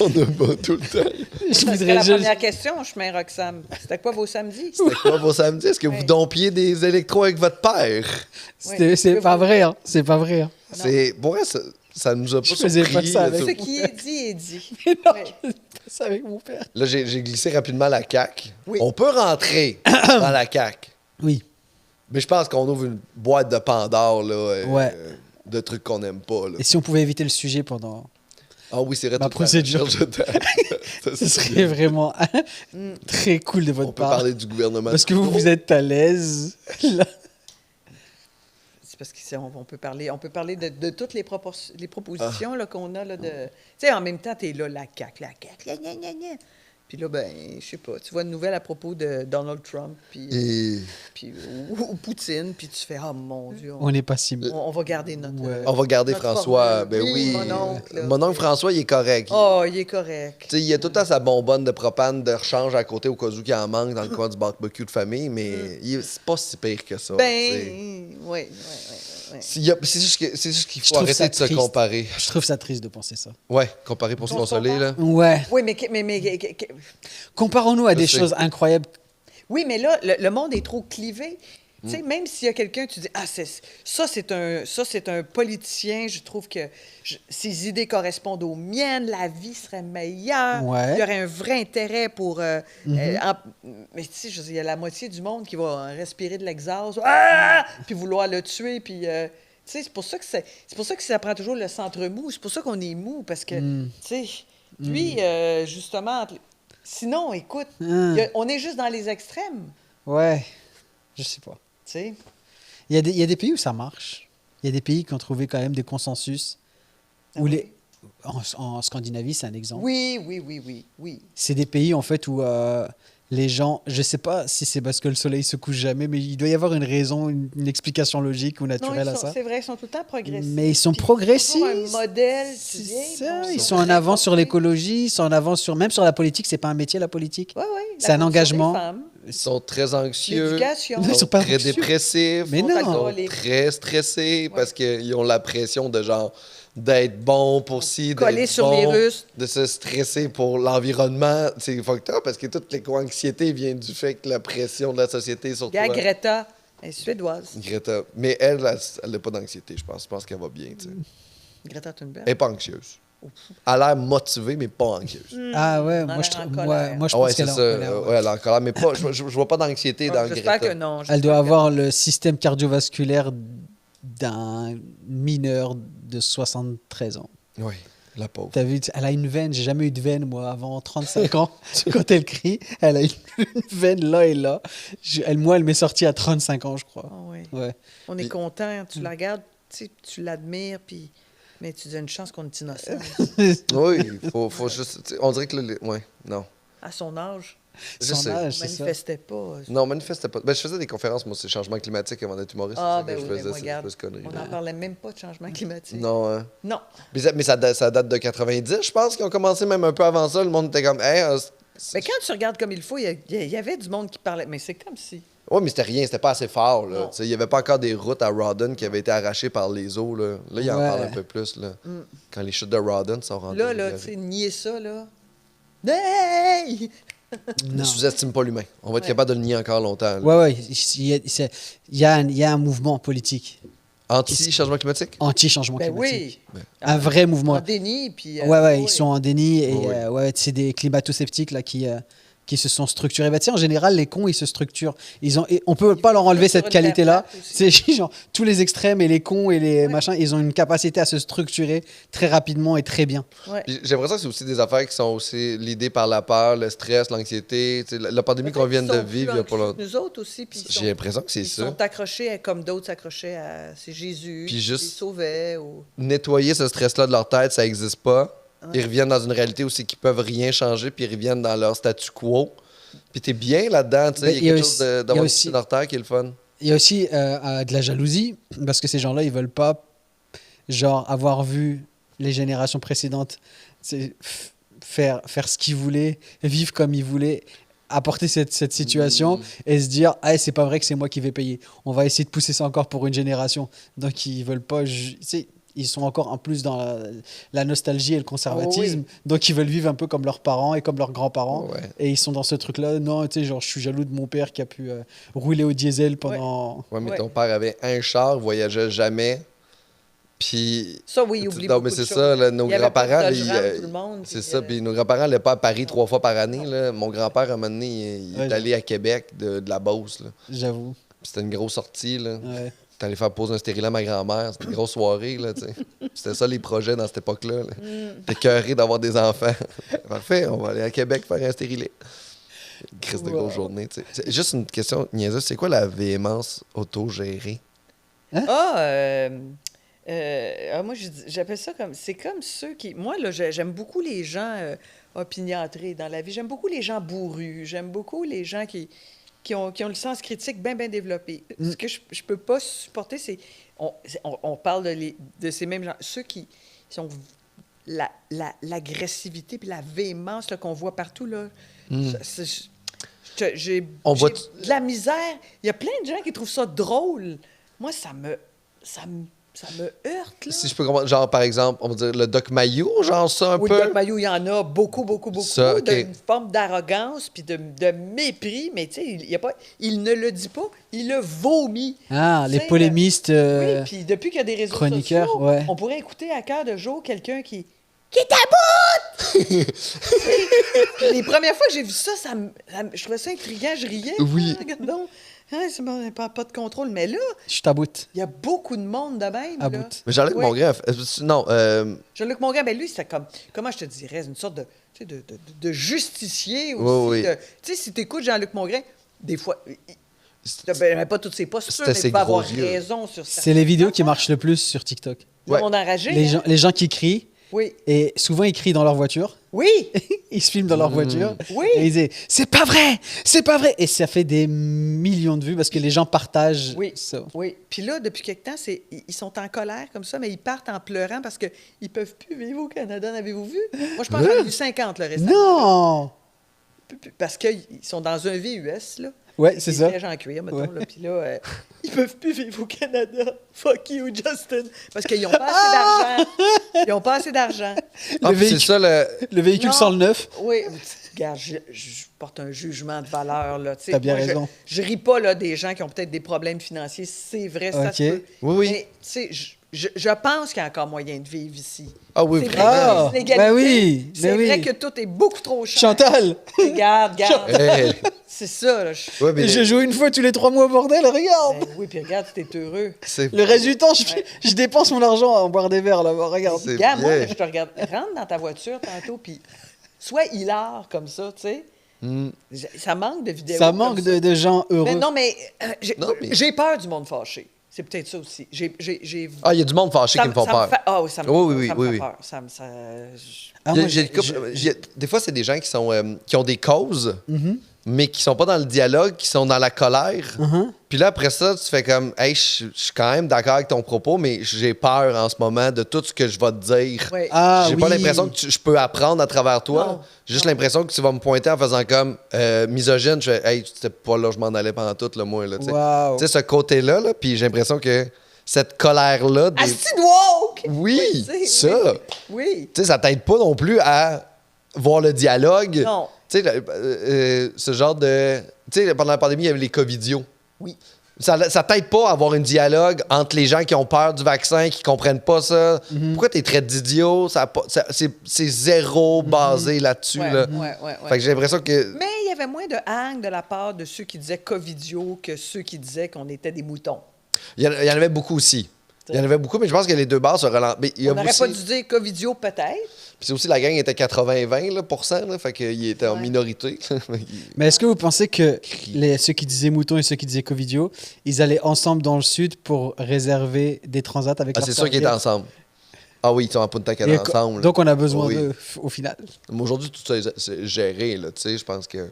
On n'a pas tout le temps. Je C'était voudrais la juste- première question, chemin Roxham. C'était quoi vos samedis? C'était quoi vos samedis? Est-ce que vous Oui. dompiez des électros avec votre père? C'est pas vrai, hein. C'est pas vrai. Hein. C'est... Pour vrai, ça nous a pas Je faisais pas surpris. ça avec- Ce qui est dit est dit. Non, Ouais. je faisais pas ça avec mon père. Là, j'ai glissé rapidement la CAQ. Oui. On peut rentrer dans la CAQ, Oui. mais je pense qu'on ouvre une boîte de Pandore, là, Ouais. de trucs qu'on n'aime pas. Là. Et si on pouvait éviter le sujet pendant. Ah oui, c'est vrai. Ma toute la procédure. recherche de temps. Ça, Ce c'est serait bien. vraiment très cool de votre On peut part. parler du gouvernement. Parce que vous êtes à l'aise. Là. C'est parce qu'on peut parler de toutes les propositions là, qu'on a. Là, de... Tu sais, en même temps, tu es là, la CAQ, gna, gna, gna, gna. Puis là, ben, je sais pas, tu vois une nouvelle à propos de Donald Trump, ou Poutine, puis tu fais, oh mon Dieu, On n'est pas si. on va garder notre. Ouais. On va garder notre François. formule. Ben oui. Mon oncle. là. Mon oncle François, il est correct. Oh, il est correct. Tu sais, il a tout le temps sa bonbonne de propane de rechange à côté au cas où il en manque dans le coin du barbecue de famille, mais c'est pas si pire que ça. tu sais. Ben, oui. C'est juste qu'il Je faut trouve arrêter ça de se triste. comparer. Je trouve ça triste de penser ça. Ouais, comparer pour se On se consoler, là. Ouais. Oui, mais Comparons-nous à des sais. choses incroyables. oui, mais là, le monde est trop clivé. Tu sais, même s'il y a quelqu'un, tu dis, ah, c'est un politicien, je trouve que ses idées correspondent aux miennes, la vie serait meilleure, Ouais. il y aurait un vrai intérêt pour... mais tu sais, je veux dire, il y a la moitié du monde qui va respirer de l'exhaust, puis vouloir le tuer, puis... tu sais, c'est pour ça que ça prend toujours le centre mou, c'est pour ça qu'on est mou, parce que, tu sais, lui, justement... Sinon, écoute, on est juste dans les extrêmes, Ouais. Je sais pas. tu sais. Il y a des pays où ça marche. Il y a des pays qui ont trouvé quand même des consensus. Ah Où oui? les... en Scandinavie, c'est un exemple. Oui. C'est des pays en fait où les gens, je sais pas si c'est parce que le soleil se couche jamais, mais il doit y avoir une raison, une explication logique ou Non, naturelle à ça. c'est vrai, ils sont tout le temps progressistes. Mais ils sont Puis progressistes. toujours un modèle, tu C'est dis, hey, ça, bon, ils sont en très avant sur portés. l'écologie, ils sont en avant sur même sur la politique. C'est pas un métier la politique. Ouais, C'est un la condition engagement. des femmes, Ils sont très anxieux. l'éducation. Ils Ils sont sont pas très anxieux. dépressifs. Mais ils non. sont Alcooliques. très stressés parce qu'ils ont la pression de genre d'être bon pour ci, Coller d'être sur bon, les Russes. de se stresser pour l'environnement. C'est fucked up parce que toute l'éco-anxiété vient du fait que la pression de la société sur toi. Regarde Greta, elle est suédoise. Greta. Mais elle n'a pas d'anxiété, je pense. Je pense qu'elle va bien. tu sais. Greta Thunberg. Elle n'est pas anxieuse. Elle a l'air motivée, mais pas anxieuse. Ah ouais, Elle a moi l'air je, en trouve- colère. moi, je Ah pense ouais, c'est qu'elle est en ça. colère, ouais. Ouais, elle est en colère, mais pas, je vois pas d'anxiété dans J'espère Greta. que non. Elle doit avoir le système cardiovasculaire d'un mineur de 73 ans. Oui, la pauvre. T'as vu, elle a une veine, j'ai jamais eu de veine moi avant 35 ans. Quand elle crie, elle a une veine là et là. Elle m'est sortie à 35 ans, je crois. Ah ouais. Ouais. On est content, tu la regardes, tu l'admires, puis... Mais tu dis une chance qu'on est innocent Oui, faut juste... On dirait que là... Ouais, non. à son âge. Je sais. Son âge, Je c'est ça. manifestais pas. Non, manifestait pas. Ben, je faisais des conférences, moi, sur le changement climatique avant d'être humoriste. Ah, c'est ça ben que oui, je mais moi, faisais, regarde, cette connerie. on n'en parlait même pas de changement climatique. Non, hein. Non. Mais ça date de 90, je pense, qu'ils ont commencé même un peu avant ça. Le monde était comme... Hey, Mais quand tu regardes comme il faut, il y avait du monde qui parlait. Mais c'est comme si... ouais, mais c'était rien, c'était pas assez fort. Là. Non. Tu sais, il n'y avait pas encore des routes à Rawdon qui avaient été arrachées par les eaux. Là, là il en Ouais. parle un peu plus. Là. Quand les chutes de Rawdon sont rentrées. Là, tu sais, nier ça, là... Hey! Ne Non. sous-estime pas l'humain. On va être Ouais. capable de le nier encore longtemps. là. Ouais, ouais. Il y a un mouvement politique Anti-changement climatique? anti-changement Ben climatique. oui. Un vrai mouvement. En déni, puis... Ouais, ouais, ils sont en déni et Ouais, ouais. ouais, c'est des climato-sceptiques là qui se sont structurés. Bah, tu sais, en général, les cons, ils se structurent. Et on peut pas leur enlever sur cette une qualité-là. terre plate aussi. C'est genre tous les extrêmes et les cons et les machins, ils ont une capacité à se structurer très rapidement et très bien. Ouais. Puis j'ai l'impression que c'est aussi des affaires qui sont aussi l'idée par la peur, le stress, l'anxiété. Tu sais, la pandémie qu'on vient de vivre il y a pas longtemps. Nous autres aussi, puis J'ai l'impression que c'est ils ça. sont accrochés comme d'autres s'accrochaient à... C'est Jésus, Puis qui juste- les sauvait. Ou... Nettoyer ce stress-là de leur tête, ça n'existe pas. Ils reviennent dans une réalité aussi qu'ils peuvent rien changer, puis ils reviennent dans leur statu quo. Puis t'es bien là-dedans, tu sais. Ben, Il y a quelque aussi- chose il y a d'avoir aussi- aussi leur terre qui est le fun. Il y a aussi de la jalousie, parce que ces gens-là, ils veulent pas genre avoir vu les générations précédentes c'est, faire ce qu'ils voulaient, vivre comme ils voulaient, apporter cette situation et se dire ah, c'est pas vrai que c'est moi qui vais payer. On va essayer de pousser ça encore pour une génération. Donc ils veulent pas... tu sais, ils sont encore en plus dans la nostalgie et le conservatisme. Donc ils veulent vivre un peu comme leurs parents et comme leurs grands-parents. Ouais. Et ils sont dans ce truc-là. Non, tu sais, genre je suis jaloux de mon père qui a pu rouler au diesel pendant... Ouais, mais Ouais. ton père avait un char, voyageait jamais. Puis. Ça, oui, oublie Non, beaucoup mais de c'est choses. ça, là, nos Il y avait pas de grands-parents. Dodge Ram, tout le monde, C'est puis, ça, puis nos grands-parents n'allaient pas à Paris 3 fois par année. Là. Mon grand-père, à un moment donné, il Ouais, est allé à Québec de la Beauce. Là. J'avoue. Puis c'était une grosse sortie. Là. Ouais. T'es allé faire poser un stérilet à ma grand-mère. C'était une grosse soirée. Là, tu sais. C'était ça les projets dans cette époque-là. Là. T'es cœuré d'avoir des enfants. Parfait, on va aller à Québec faire un stérilet. Une crise de grosse journée. Tu sais. C'est juste une question niaiseuse. C'est quoi la véhémence autogérée? Moi, j'appelle ça comme... C'est comme ceux qui... Moi, là, j'aime beaucoup les gens opiniâtrés dans la vie. J'aime beaucoup les gens bourrus. J'aime beaucoup les gens qui ont le sens critique bien, bien développé. Ce que je peux pas supporter, c'est... On parle de ces mêmes gens. Ceux qui sont... L'agressivité puis la véhémence là, qu'on voit partout, là. J'ai On voit de la misère. Il y a plein de gens qui trouvent ça drôle. Moi, ça me heurte, là. Si je peux comprendre, genre par exemple, on va dire le Doc Mayou, genre ça un Oui, peu. Doc Mayou, il y en a beaucoup, beaucoup, beaucoup. Ça, OK. D'une forme d'arrogance puis de mépris, mais tu sais, il ne le dit pas, il le vomit. Ah, Tu les sais, polémistes... Oui, puis depuis qu'il y a des réseaux chroniqueurs, sociaux, ouais. on pourrait écouter à cœur de jour quelqu'un qui taboute! Les premières fois que j'ai vu ça, je trouvais ça intriguant, je riais. Oui. Ah, regarde donc. Ah, c'est bon, pas de contrôle. Mais là, Je taboute. il y a beaucoup de monde de même. À là. bout. Mais Jean-Luc Ouais. Mongrain, non, Jean-Luc Mongrain, ben lui, c'était comme, comment je te dirais, une sorte de justicier aussi. Oui, oui. Tu sais, si tu écoutes Jean-Luc Mongrain, des fois, c'est- ben, pas toutes ses postures, C'était mais ses il peut avoir gros yeux. raison sur ça. C'est les vidéos qui marchent le plus sur TikTok. Le Ouais. monde enragé. Les hein? gens qui crient, Oui. et souvent ils crient dans leur voiture. Oui. Ils se filment dans leur voiture. Oui. Et ils disent c'est pas vrai, c'est pas vrai. Et ça fait des millions de vues parce que les gens partagent Oui. ça. Oui. Puis là, depuis quelque temps, ils sont en colère comme ça, mais ils partent en pleurant parce qu'ils ne peuvent plus vivre au Canada. N'avez-vous vu? Moi, je pense que j'en ai vu 50 le récemment. Non. Parce qu'ils sont dans un VUS, là. Ouais, c'est Des ça. sièges en cuir, mettons. Ouais. Là. Puis là, ils peuvent plus vivre au Canada. Fuck you, Justin. Parce qu'ils n'ont pas assez d'argent. Ils n'ont pas assez d'argent. Ah, Le puis c'est véhicule- ça le. Le véhicule Non. sans le neuf. Oui, regarde, je porte un jugement de valeur. Là. Tu sais, T'as bien moi, raison. Je ris pas là, des gens qui ont peut-être des problèmes financiers. C'est vrai, ça Ok. se peut. Oui, oui. Mais, tu sais, je pense qu'il y a encore moyen de vivre ici. Ah oui, C'est vrai vraiment. qu'il y a Ah, des inégalités. ben oui, C'est ben vrai oui. que tout est beaucoup trop cher. Chantal, Regarde. Hey. C'est ça. Là. Ouais, mais je joue une fois tous les 3 mois, bordel, regarde. Ben oui, puis regarde, t'es heureux. c'est Le reste du temps, je dépense mon argent à boire des verres là-bas, regarde. C'est Regarde, moi, bien. je te regarde. Rentre dans ta voiture tantôt, puis sois hilar comme ça, tu sais. Ça manque de vidéos. Ça comme manque ça. de gens heureux. Mais non, mais Non, mais- j'ai peur du monde fâché. C'est peut-être ça aussi. Ah, il y a du monde fâché qui me font peur. Ah oui, ça me, Oui, oui, ça me oui, fait oui. peur. Ah, Il y a- moi, j'ai une couple- des fois, c'est des gens qui ont des causes, mais qui sont pas dans le dialogue, qui sont dans la colère. Puis là, après ça, tu fais comme, hey, je suis quand même d'accord avec ton propos, mais j'ai peur en ce moment de tout ce que je vais te dire. Oui. Ah, J'ai pas oui. l'impression que je peux apprendre à travers toi. Non. J'ai juste l'impression que tu vas me pointer en faisant comme misogyne. Je fais, hey, c'était pas là, je m'en allais pendant tout, là, moi. Là, tu sais. Wow. Tu sais, ce côté-là, là, puis j'ai l'impression que cette colère-là. Asti de woke! Oui, tu sais, ça. Oui. Tu sais, ça t'aide pas non plus à voir le dialogue. Non. Tu sais, ce genre de. Tu sais, pendant la pandémie, il y avait les Covidios. Oui. Ça t'aide pas à avoir un dialogue entre les gens qui ont peur du vaccin, qui comprennent pas ça. Pourquoi t'es très d'idiot? C'est zéro basé là-dessus. Ouais, Là. ouais. Fait que j'ai l'impression que. Mais il y avait moins de haine de la part de ceux qui disaient Covidio que ceux qui disaient qu'on était des moutons. Il y en avait beaucoup aussi. Il y en avait beaucoup, mais je pense que les deux bases se relancent. Mais il y a On n'aurait aussi- pas dû dire Covidio peut-être. Puis c'est aussi la gang était 80-20 là, %, là, fait qu'il était en Ouais. minorité. Mais est-ce que vous pensez que ceux qui disaient mouton et ceux qui disaient covidio, ils allaient ensemble dans le sud pour réserver des transats avec Ah, leurs c'est sûr qu'ils étaient serviettes? ensemble. Ah oui, ils sont en Punta Et Cana ensemble. donc on a besoin Oui. d'eux au final. Mais aujourd'hui, tout ça c'est géré, là, tu sais, je pense que...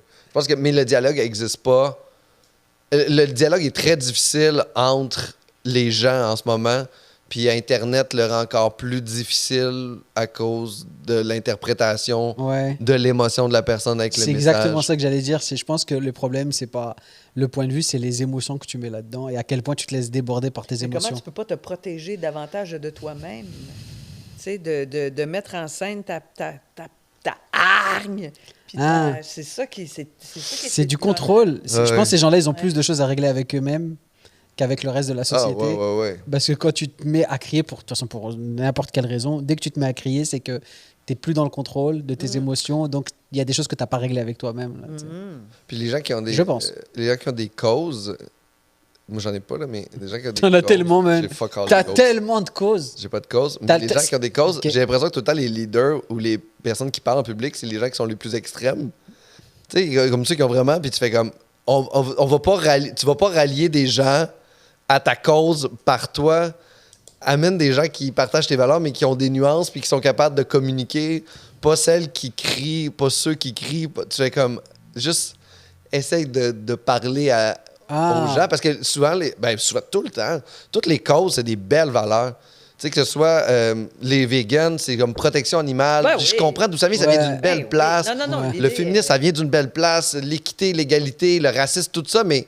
Mais le dialogue n'existe pas. Le dialogue est très difficile entre les gens en ce moment, puis Internet le rend encore plus difficile à cause de l'interprétation Ouais. de l'émotion de la personne avec le C'est message. exactement ça que j'allais dire. Je pense que le problème, c'est pas le point de vue, c'est les émotions que tu mets là-dedans et à quel point tu te laisses déborder par tes Mais comment émotions. tu peux pas te protéger davantage de toi-même? Tu sais, de mettre en scène ta hargne. Puis Ah. c'est ça qui c'est ça qui est C'est du étonnant. contrôle. Ouais, Je ouais. pense que ces gens-là, ils ont plus de choses à régler avec eux-mêmes qu'avec le reste de la Ah, société. ouais. Parce que quand tu te mets à crier, de toute façon, pour n'importe quelle raison, dès que tu te mets à crier, c'est que tu n'es plus dans le contrôle de tes émotions. Donc, il y a des choses que tu n'as pas réglées avec toi-même. Là, tu sais. Puis les gens qui ont des... Je pense. les gens qui ont des causes... Moi, j'en ai pas, là, mais des gens qui ont des T'en as causes, tellement, man. j'ai fuck all T'as de causes. tellement de causes. J'ai pas de cause. T'as Mais les le- gens qui ont des causes, Ok. j'ai l'impression que tout le temps, les leaders ou les personnes qui parlent en public, c'est les gens qui sont les plus extrêmes. Tu sais, comme ceux qui ont vraiment, puis tu fais comme, on va pas rallier, tu vas pas rallier des gens à ta cause par toi. Amène des gens qui partagent tes valeurs, mais qui ont des nuances, puis qui sont capables de communiquer. Pas celles qui crient, pas ceux qui crient. Tu fais comme, juste, essaye de parler aux gens, parce que souvent, souvent, tout le temps, toutes les causes, c'est des belles valeurs. Tu sais, que ce soit les vegans, c'est comme protection animale. Ben Je oui. comprends d'où ça vient, ça Ouais. vient d'une belle Ben oui. place. Non, Ouais. l'idée, Le féminisme, ça vient d'une belle place. L'équité, l'égalité, le racisme, tout ça, mais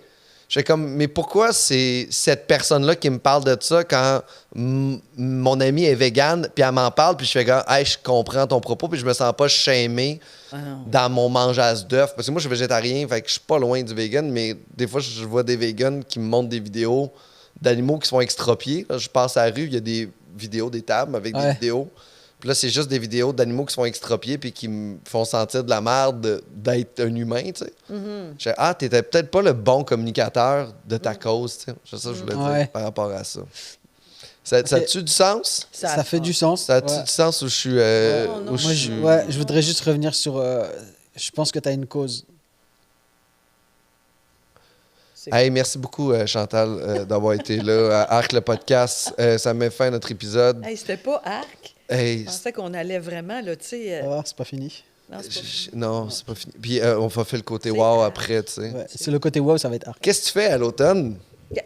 je fais comme, mais pourquoi c'est cette personne-là qui me parle de ça quand mon amie est végane, puis elle m'en parle, puis je fais comme, hey, je comprends ton propos, puis je me sens pas shamé Ah non. dans mon mangeage d'œufs. Parce que moi, je suis végétarien, fait que je suis pas loin du vegan, mais des fois, je vois des vegans qui me montrent des vidéos d'animaux qui sont extropiés. Là, je passe à la rue, il y a des vidéos des tables avec des Ouais. vidéos. Puis là, c'est juste des vidéos d'animaux qui sont extropiés puis qui me font sentir de la merde d'être un humain, tu sais. Je fais, ah, t'étais peut-être pas le bon communicateur de ta cause, tu sais. C'est ça que je voulais Ouais. dire par rapport à ça. Ça Ok. a-tu du sens? Ça fait du sens. Ça a-tu Ouais. du sens où je suis... Non, non. où je Moi, suis- je voudrais juste revenir sur. Je pense que tu as une cause. Hey, merci beaucoup, Chantal, d'avoir été là à Arc le podcast. Ça met fin à notre épisode. Hey, c'était pas arc. Hey, Je pensais qu'on allait vraiment, là, tu sais. Ah, c'est pas fini. Non, c'est pas fini. non, c'est pas fini. Puis on va faire le côté C'est wow arc. après, tu sais. Ouais. C'est le côté wow, ça va être arc. Qu'est-ce que tu fais à l'automne?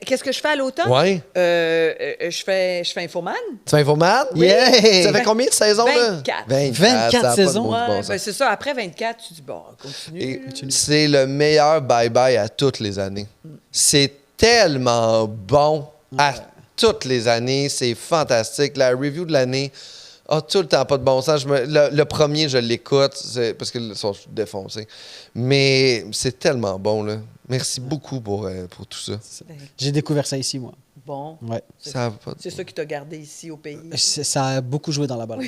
Qu'est-ce que je fais à l'automne? Ouais. Je fais Infoman. Tu fais informale? Oui. Yeah! Ça fait combien de saisons, là? 24. 24 ça a pas de saisons? bon Ouais, sens. ben c'est ça. Après 24, tu dis, bon, continue. Et c'est le meilleur bye-bye à toutes les années. C'est tellement bon à toutes les années. C'est fantastique. La review de l'année a tout le temps pas de bon sens. Le premier, je l'écoute parce que le son, je suis défoncé. Mais c'est tellement bon, là. Merci beaucoup pour tout ça. Ben, J'ai découvert ça ici, moi. bon, Ouais. Ça a pas de- c'est ça qui t'a gardé ici au pays. Ça a beaucoup joué dans la balance.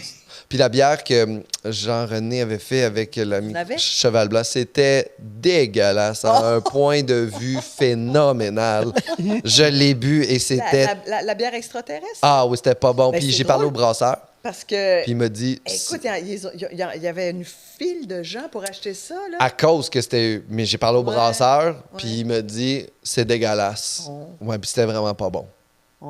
Puis la bière que Jean-René avait fait avec l'ami Vous avez? Cheval Blanc, c'était dégueulasse, à un point de vue phénoménal. Je l'ai bu et c'était... La bière extraterrestre? Ah oui, c'était pas bon. Ben, Puis c'est j'ai parlé au drôle. brasseur, Parce que, puis il m'a dit... écoute, il y avait une file de gens pour acheter ça, là. À cause que c'était... Mais j'ai parlé au Ouais, brasseur, ouais. puis il m'a dit, c'est dégueulasse. Oh. Ouais, puis c'était vraiment pas bon.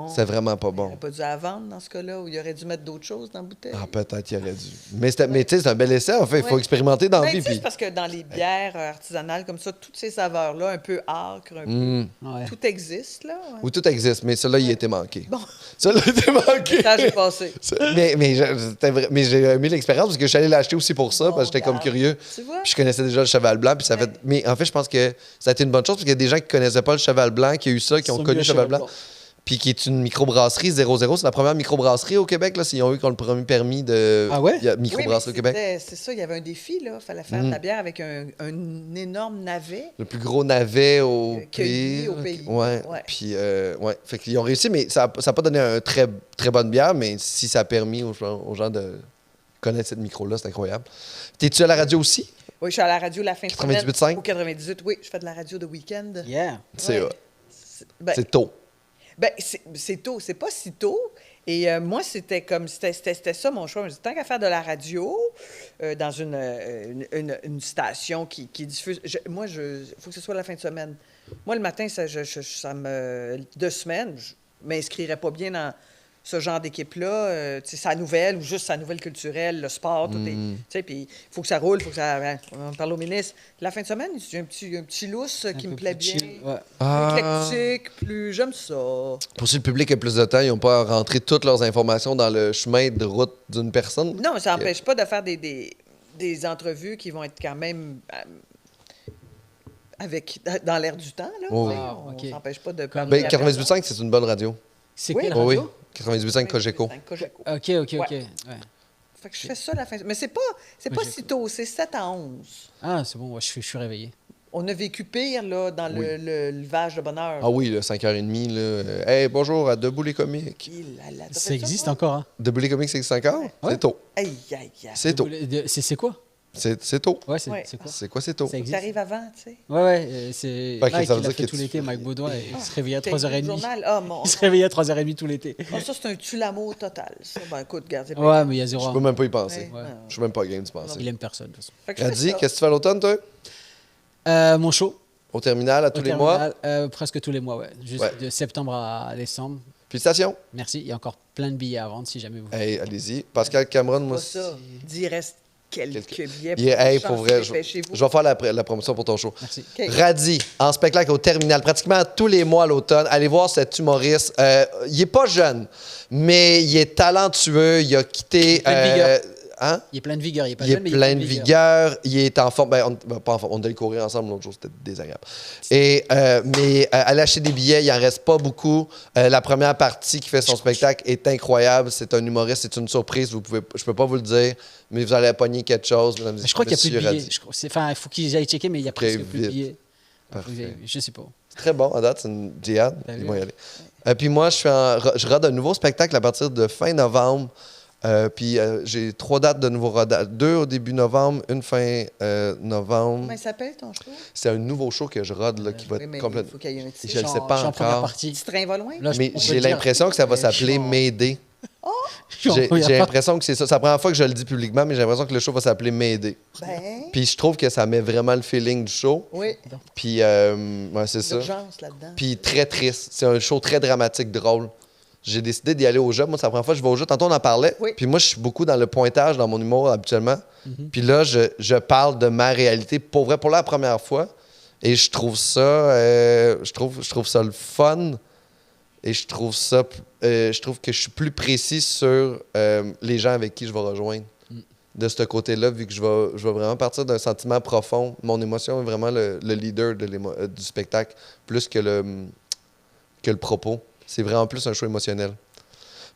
C'était vraiment pas Il bon. n'aurait pas dû la vendre dans ce cas-là, ou il aurait dû mettre d'autres choses dans la bouteille. Ah, peut-être qu'il aurait dû. Mais tu sais, c'est un bel essai, en fait. Il faut Ouais. expérimenter dans la Ben, vie. tu sais, Puis... c'est parce que dans les bières artisanales comme ça, toutes ces saveurs-là, un peu âcres, Ouais. tout existe, là. Ouais. Où tout existe, mais celui-là, il a été manqué. Bon, Celui-là, il a été manqué. ça, j'ai passé. Mais j'ai aimé l'expérience parce que je suis allé l'acheter aussi pour ça, parce que j'étais comme regarde. curieux. Tu vois? Puis je connaissais déjà le cheval blanc. Puis ça fait... Mais en fait, je pense que ça a été une bonne chose parce qu'il y a des gens qui connaissaient pas le cheval blanc, qui ont eu ça, qui ont Sont connu mieux le cheval Cheval blanc. Puis qui est une microbrasserie 00. C'est la première microbrasserie au Québec. Là. Ils ont eu le premier permis de Ah ouais? Oui, mais microbrasserie au Québec. c'est ça, il y avait un défi, là. Il fallait faire de la bière avec un énorme navet. Le plus gros navet au Cueilli pays. au pays. Ouais. Ouais. Puis, ouais. Fait qu'ils ont réussi, mais ça n'a pas donné un très, très bonne bière, mais si ça a permis aux gens de connaître cette micro-là, c'est incroyable. T'es-tu à la radio aussi? Oui, je suis à la radio la fin de semaine. 98.5? Au 98, oui. Je fais de la radio de week-end. Yeah. C'est Ouais. Ben, c'est tôt. ben, c'est tôt. C'est pas si tôt. Et moi, c'était ça mon choix. Je me dis, tant qu'à faire de la radio dans une station qui diffuse... Moi, il faut que ce soit la fin de semaine. Moi, le matin, ça me... De semaine, je m'inscrirais pas bien dans ce genre d'équipe-là. Tu sais, sa nouvelle ou juste sa nouvelle culturelle, le sport, tout est... Tu sais, puis il faut que ça roule, il faut que ça... On parle au ministre. La fin de semaine, j'ai un petit lousse qui Un me peu plaît plus bien. chill, ouais. Plus éclectique, plus... J'aime ça. Pour si le public a plus de temps, ils n'ont pas à rentrer toutes leurs informations dans le chemin de route d'une personne. Non, mais ça n'empêche pas de faire des entrevues qui vont être quand même dans l'air du temps. Là. Oh, oui. On OK. ne s'empêche pas de Comme- parler. Ben, 98.5, c'est une bonne radio. C'est Oui. quelle Oh, oui, radio? 98.5 Cogeco. Cogeco. OK, OK, OK. Ouais. Ouais. Fait que je fais ça la fin. Mais c'est pas si tôt, c'est 7 à 11. Ah, c'est bon, ouais, je suis réveillé. On a vécu pire là, dans le levage de bonheur. Ah oui, là, 5h30. Là. Hey, bonjour à Debout les comiques. Ça existe encore, hein? Debout les comiques, c'est 5h? Ouais. C'est tôt. Aïe, aïe, aïe. C'est tôt. C'est quoi? C'est tôt. Ouais, Ouais. c'est quoi? C'est quoi, c'est tôt? Ça Ça existe? arrive avant, tu sais. Ouais, ouais, c'est Ok, Mike ça veut qui l'a dire fait que tout tu- l'été, Mike Baudouin, il se réveillait à T'as 3h30. écrit le journal? Ah, mon. Il se réveillait à 3h30 tout l'été. Ah, ça, c'est un tue-l'amour total. Ça. Ben, écoute, regarde. c'est pas Ouais, grave. mais il y a zéro. Je peux même pas y penser. Ouais. Je suis même pas game d'y penser. Il aime personne, de toute façon. Fait que je fais Adi, ça. qu'est-ce que tu fais à l'automne, toi? Mon show. Au terminal, à tous au les mois? terminal, presque tous les mois, ouais. Juste Ouais. de septembre à décembre. Félicitations. Merci. Il y a encore plein de billets à vendre si jamais vous. Hey, allez-y. Pascal Cameron, moi Pas ça. Dis, il reste quelques billets. Hey, pour vrai, je Dépêchez-vous. vais faire la promotion pour ton show. Merci. OK. Radi, en spectacle au terminal, pratiquement tous les mois à l'automne. Allez voir cet humoriste. Il est pas jeune, mais il est talentueux. Il a quitté. plein de vigueur. Hein? Il est plein de vigueur. Il est pas Il est jeune, mais plein de vigueur. Il est en forme. Pas en forme. On devait le courir ensemble l'autre jour. C'était désagréable. Mais aller acheter des billets, il en reste pas beaucoup. La première partie qui fait son spectacle est incroyable. C'est un humoriste. C'est une surprise. Je peux pas vous le dire, mais vous allez pogner quelque chose. Mesdames et Je crois qu'il n'y a plus de messieurs, billets. Radi. Enfin, il faut qu'ils aillent checker, mais il y a Très presque plus de vite. billets. Parfait. Je sais pas. C'est très bon, à date, c'est une djihad. T'as Ils vu? vont y aller. Puis moi, je rode un nouveau spectacle à partir de fin novembre. Puis j'ai 3 dates de nouveau rodage. 2 au début novembre, une fin novembre. Comment il s'appelle ton show? C'est un nouveau show que je rode là, qui va Oui, être mais il complètement. faut qu'il y ait un Je titre. le sais pas Je suis en première encore. partie. Petit train va loin? Là, Mais on peut j'ai le dire. l'impression que ça va Je s'appeler suis en- M'aider. je suis en J'ai première l'impression que c'est ça. C'est la première fois que je le dis publiquement, mais j'ai l'impression que le show va s'appeler M'aider. Ben, Puis je trouve que ça met vraiment le feeling du show. oui. Puis ouais, c'est ça. L'urgence là-dedans. Puis très triste. C'est un show très dramatique, drôle. J'ai décidé d'y aller au jeu. Moi, c'est la première fois que je vais au jeu. Tantôt, on en parlait. Oui. Puis moi, je suis beaucoup dans le pointage dans mon humour habituellement. Puis là, je parle de ma réalité pour vrai, pour la première fois. Et je trouve ça, je trouve ça le fun. Et je trouve que je suis plus précis sur les gens avec qui je vais rejoindre. De ce côté-là, vu que je vais vraiment partir d'un sentiment profond. Mon émotion est vraiment le leader du spectacle, plus que le propos. C'est vraiment plus un show émotionnel.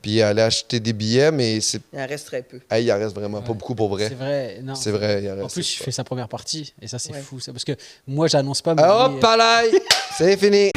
Puis aller acheter des billets, mais Il en reste très peu. il en reste vraiment pas beaucoup pour vrai. C'est vrai, non. C'est vrai, il en reste. En plus, je fais sa première partie, et ça, c'est Ouais. fou, ça. Parce que moi, j'annonce pas, mais Ah, lui, hop, palais! C'est fini!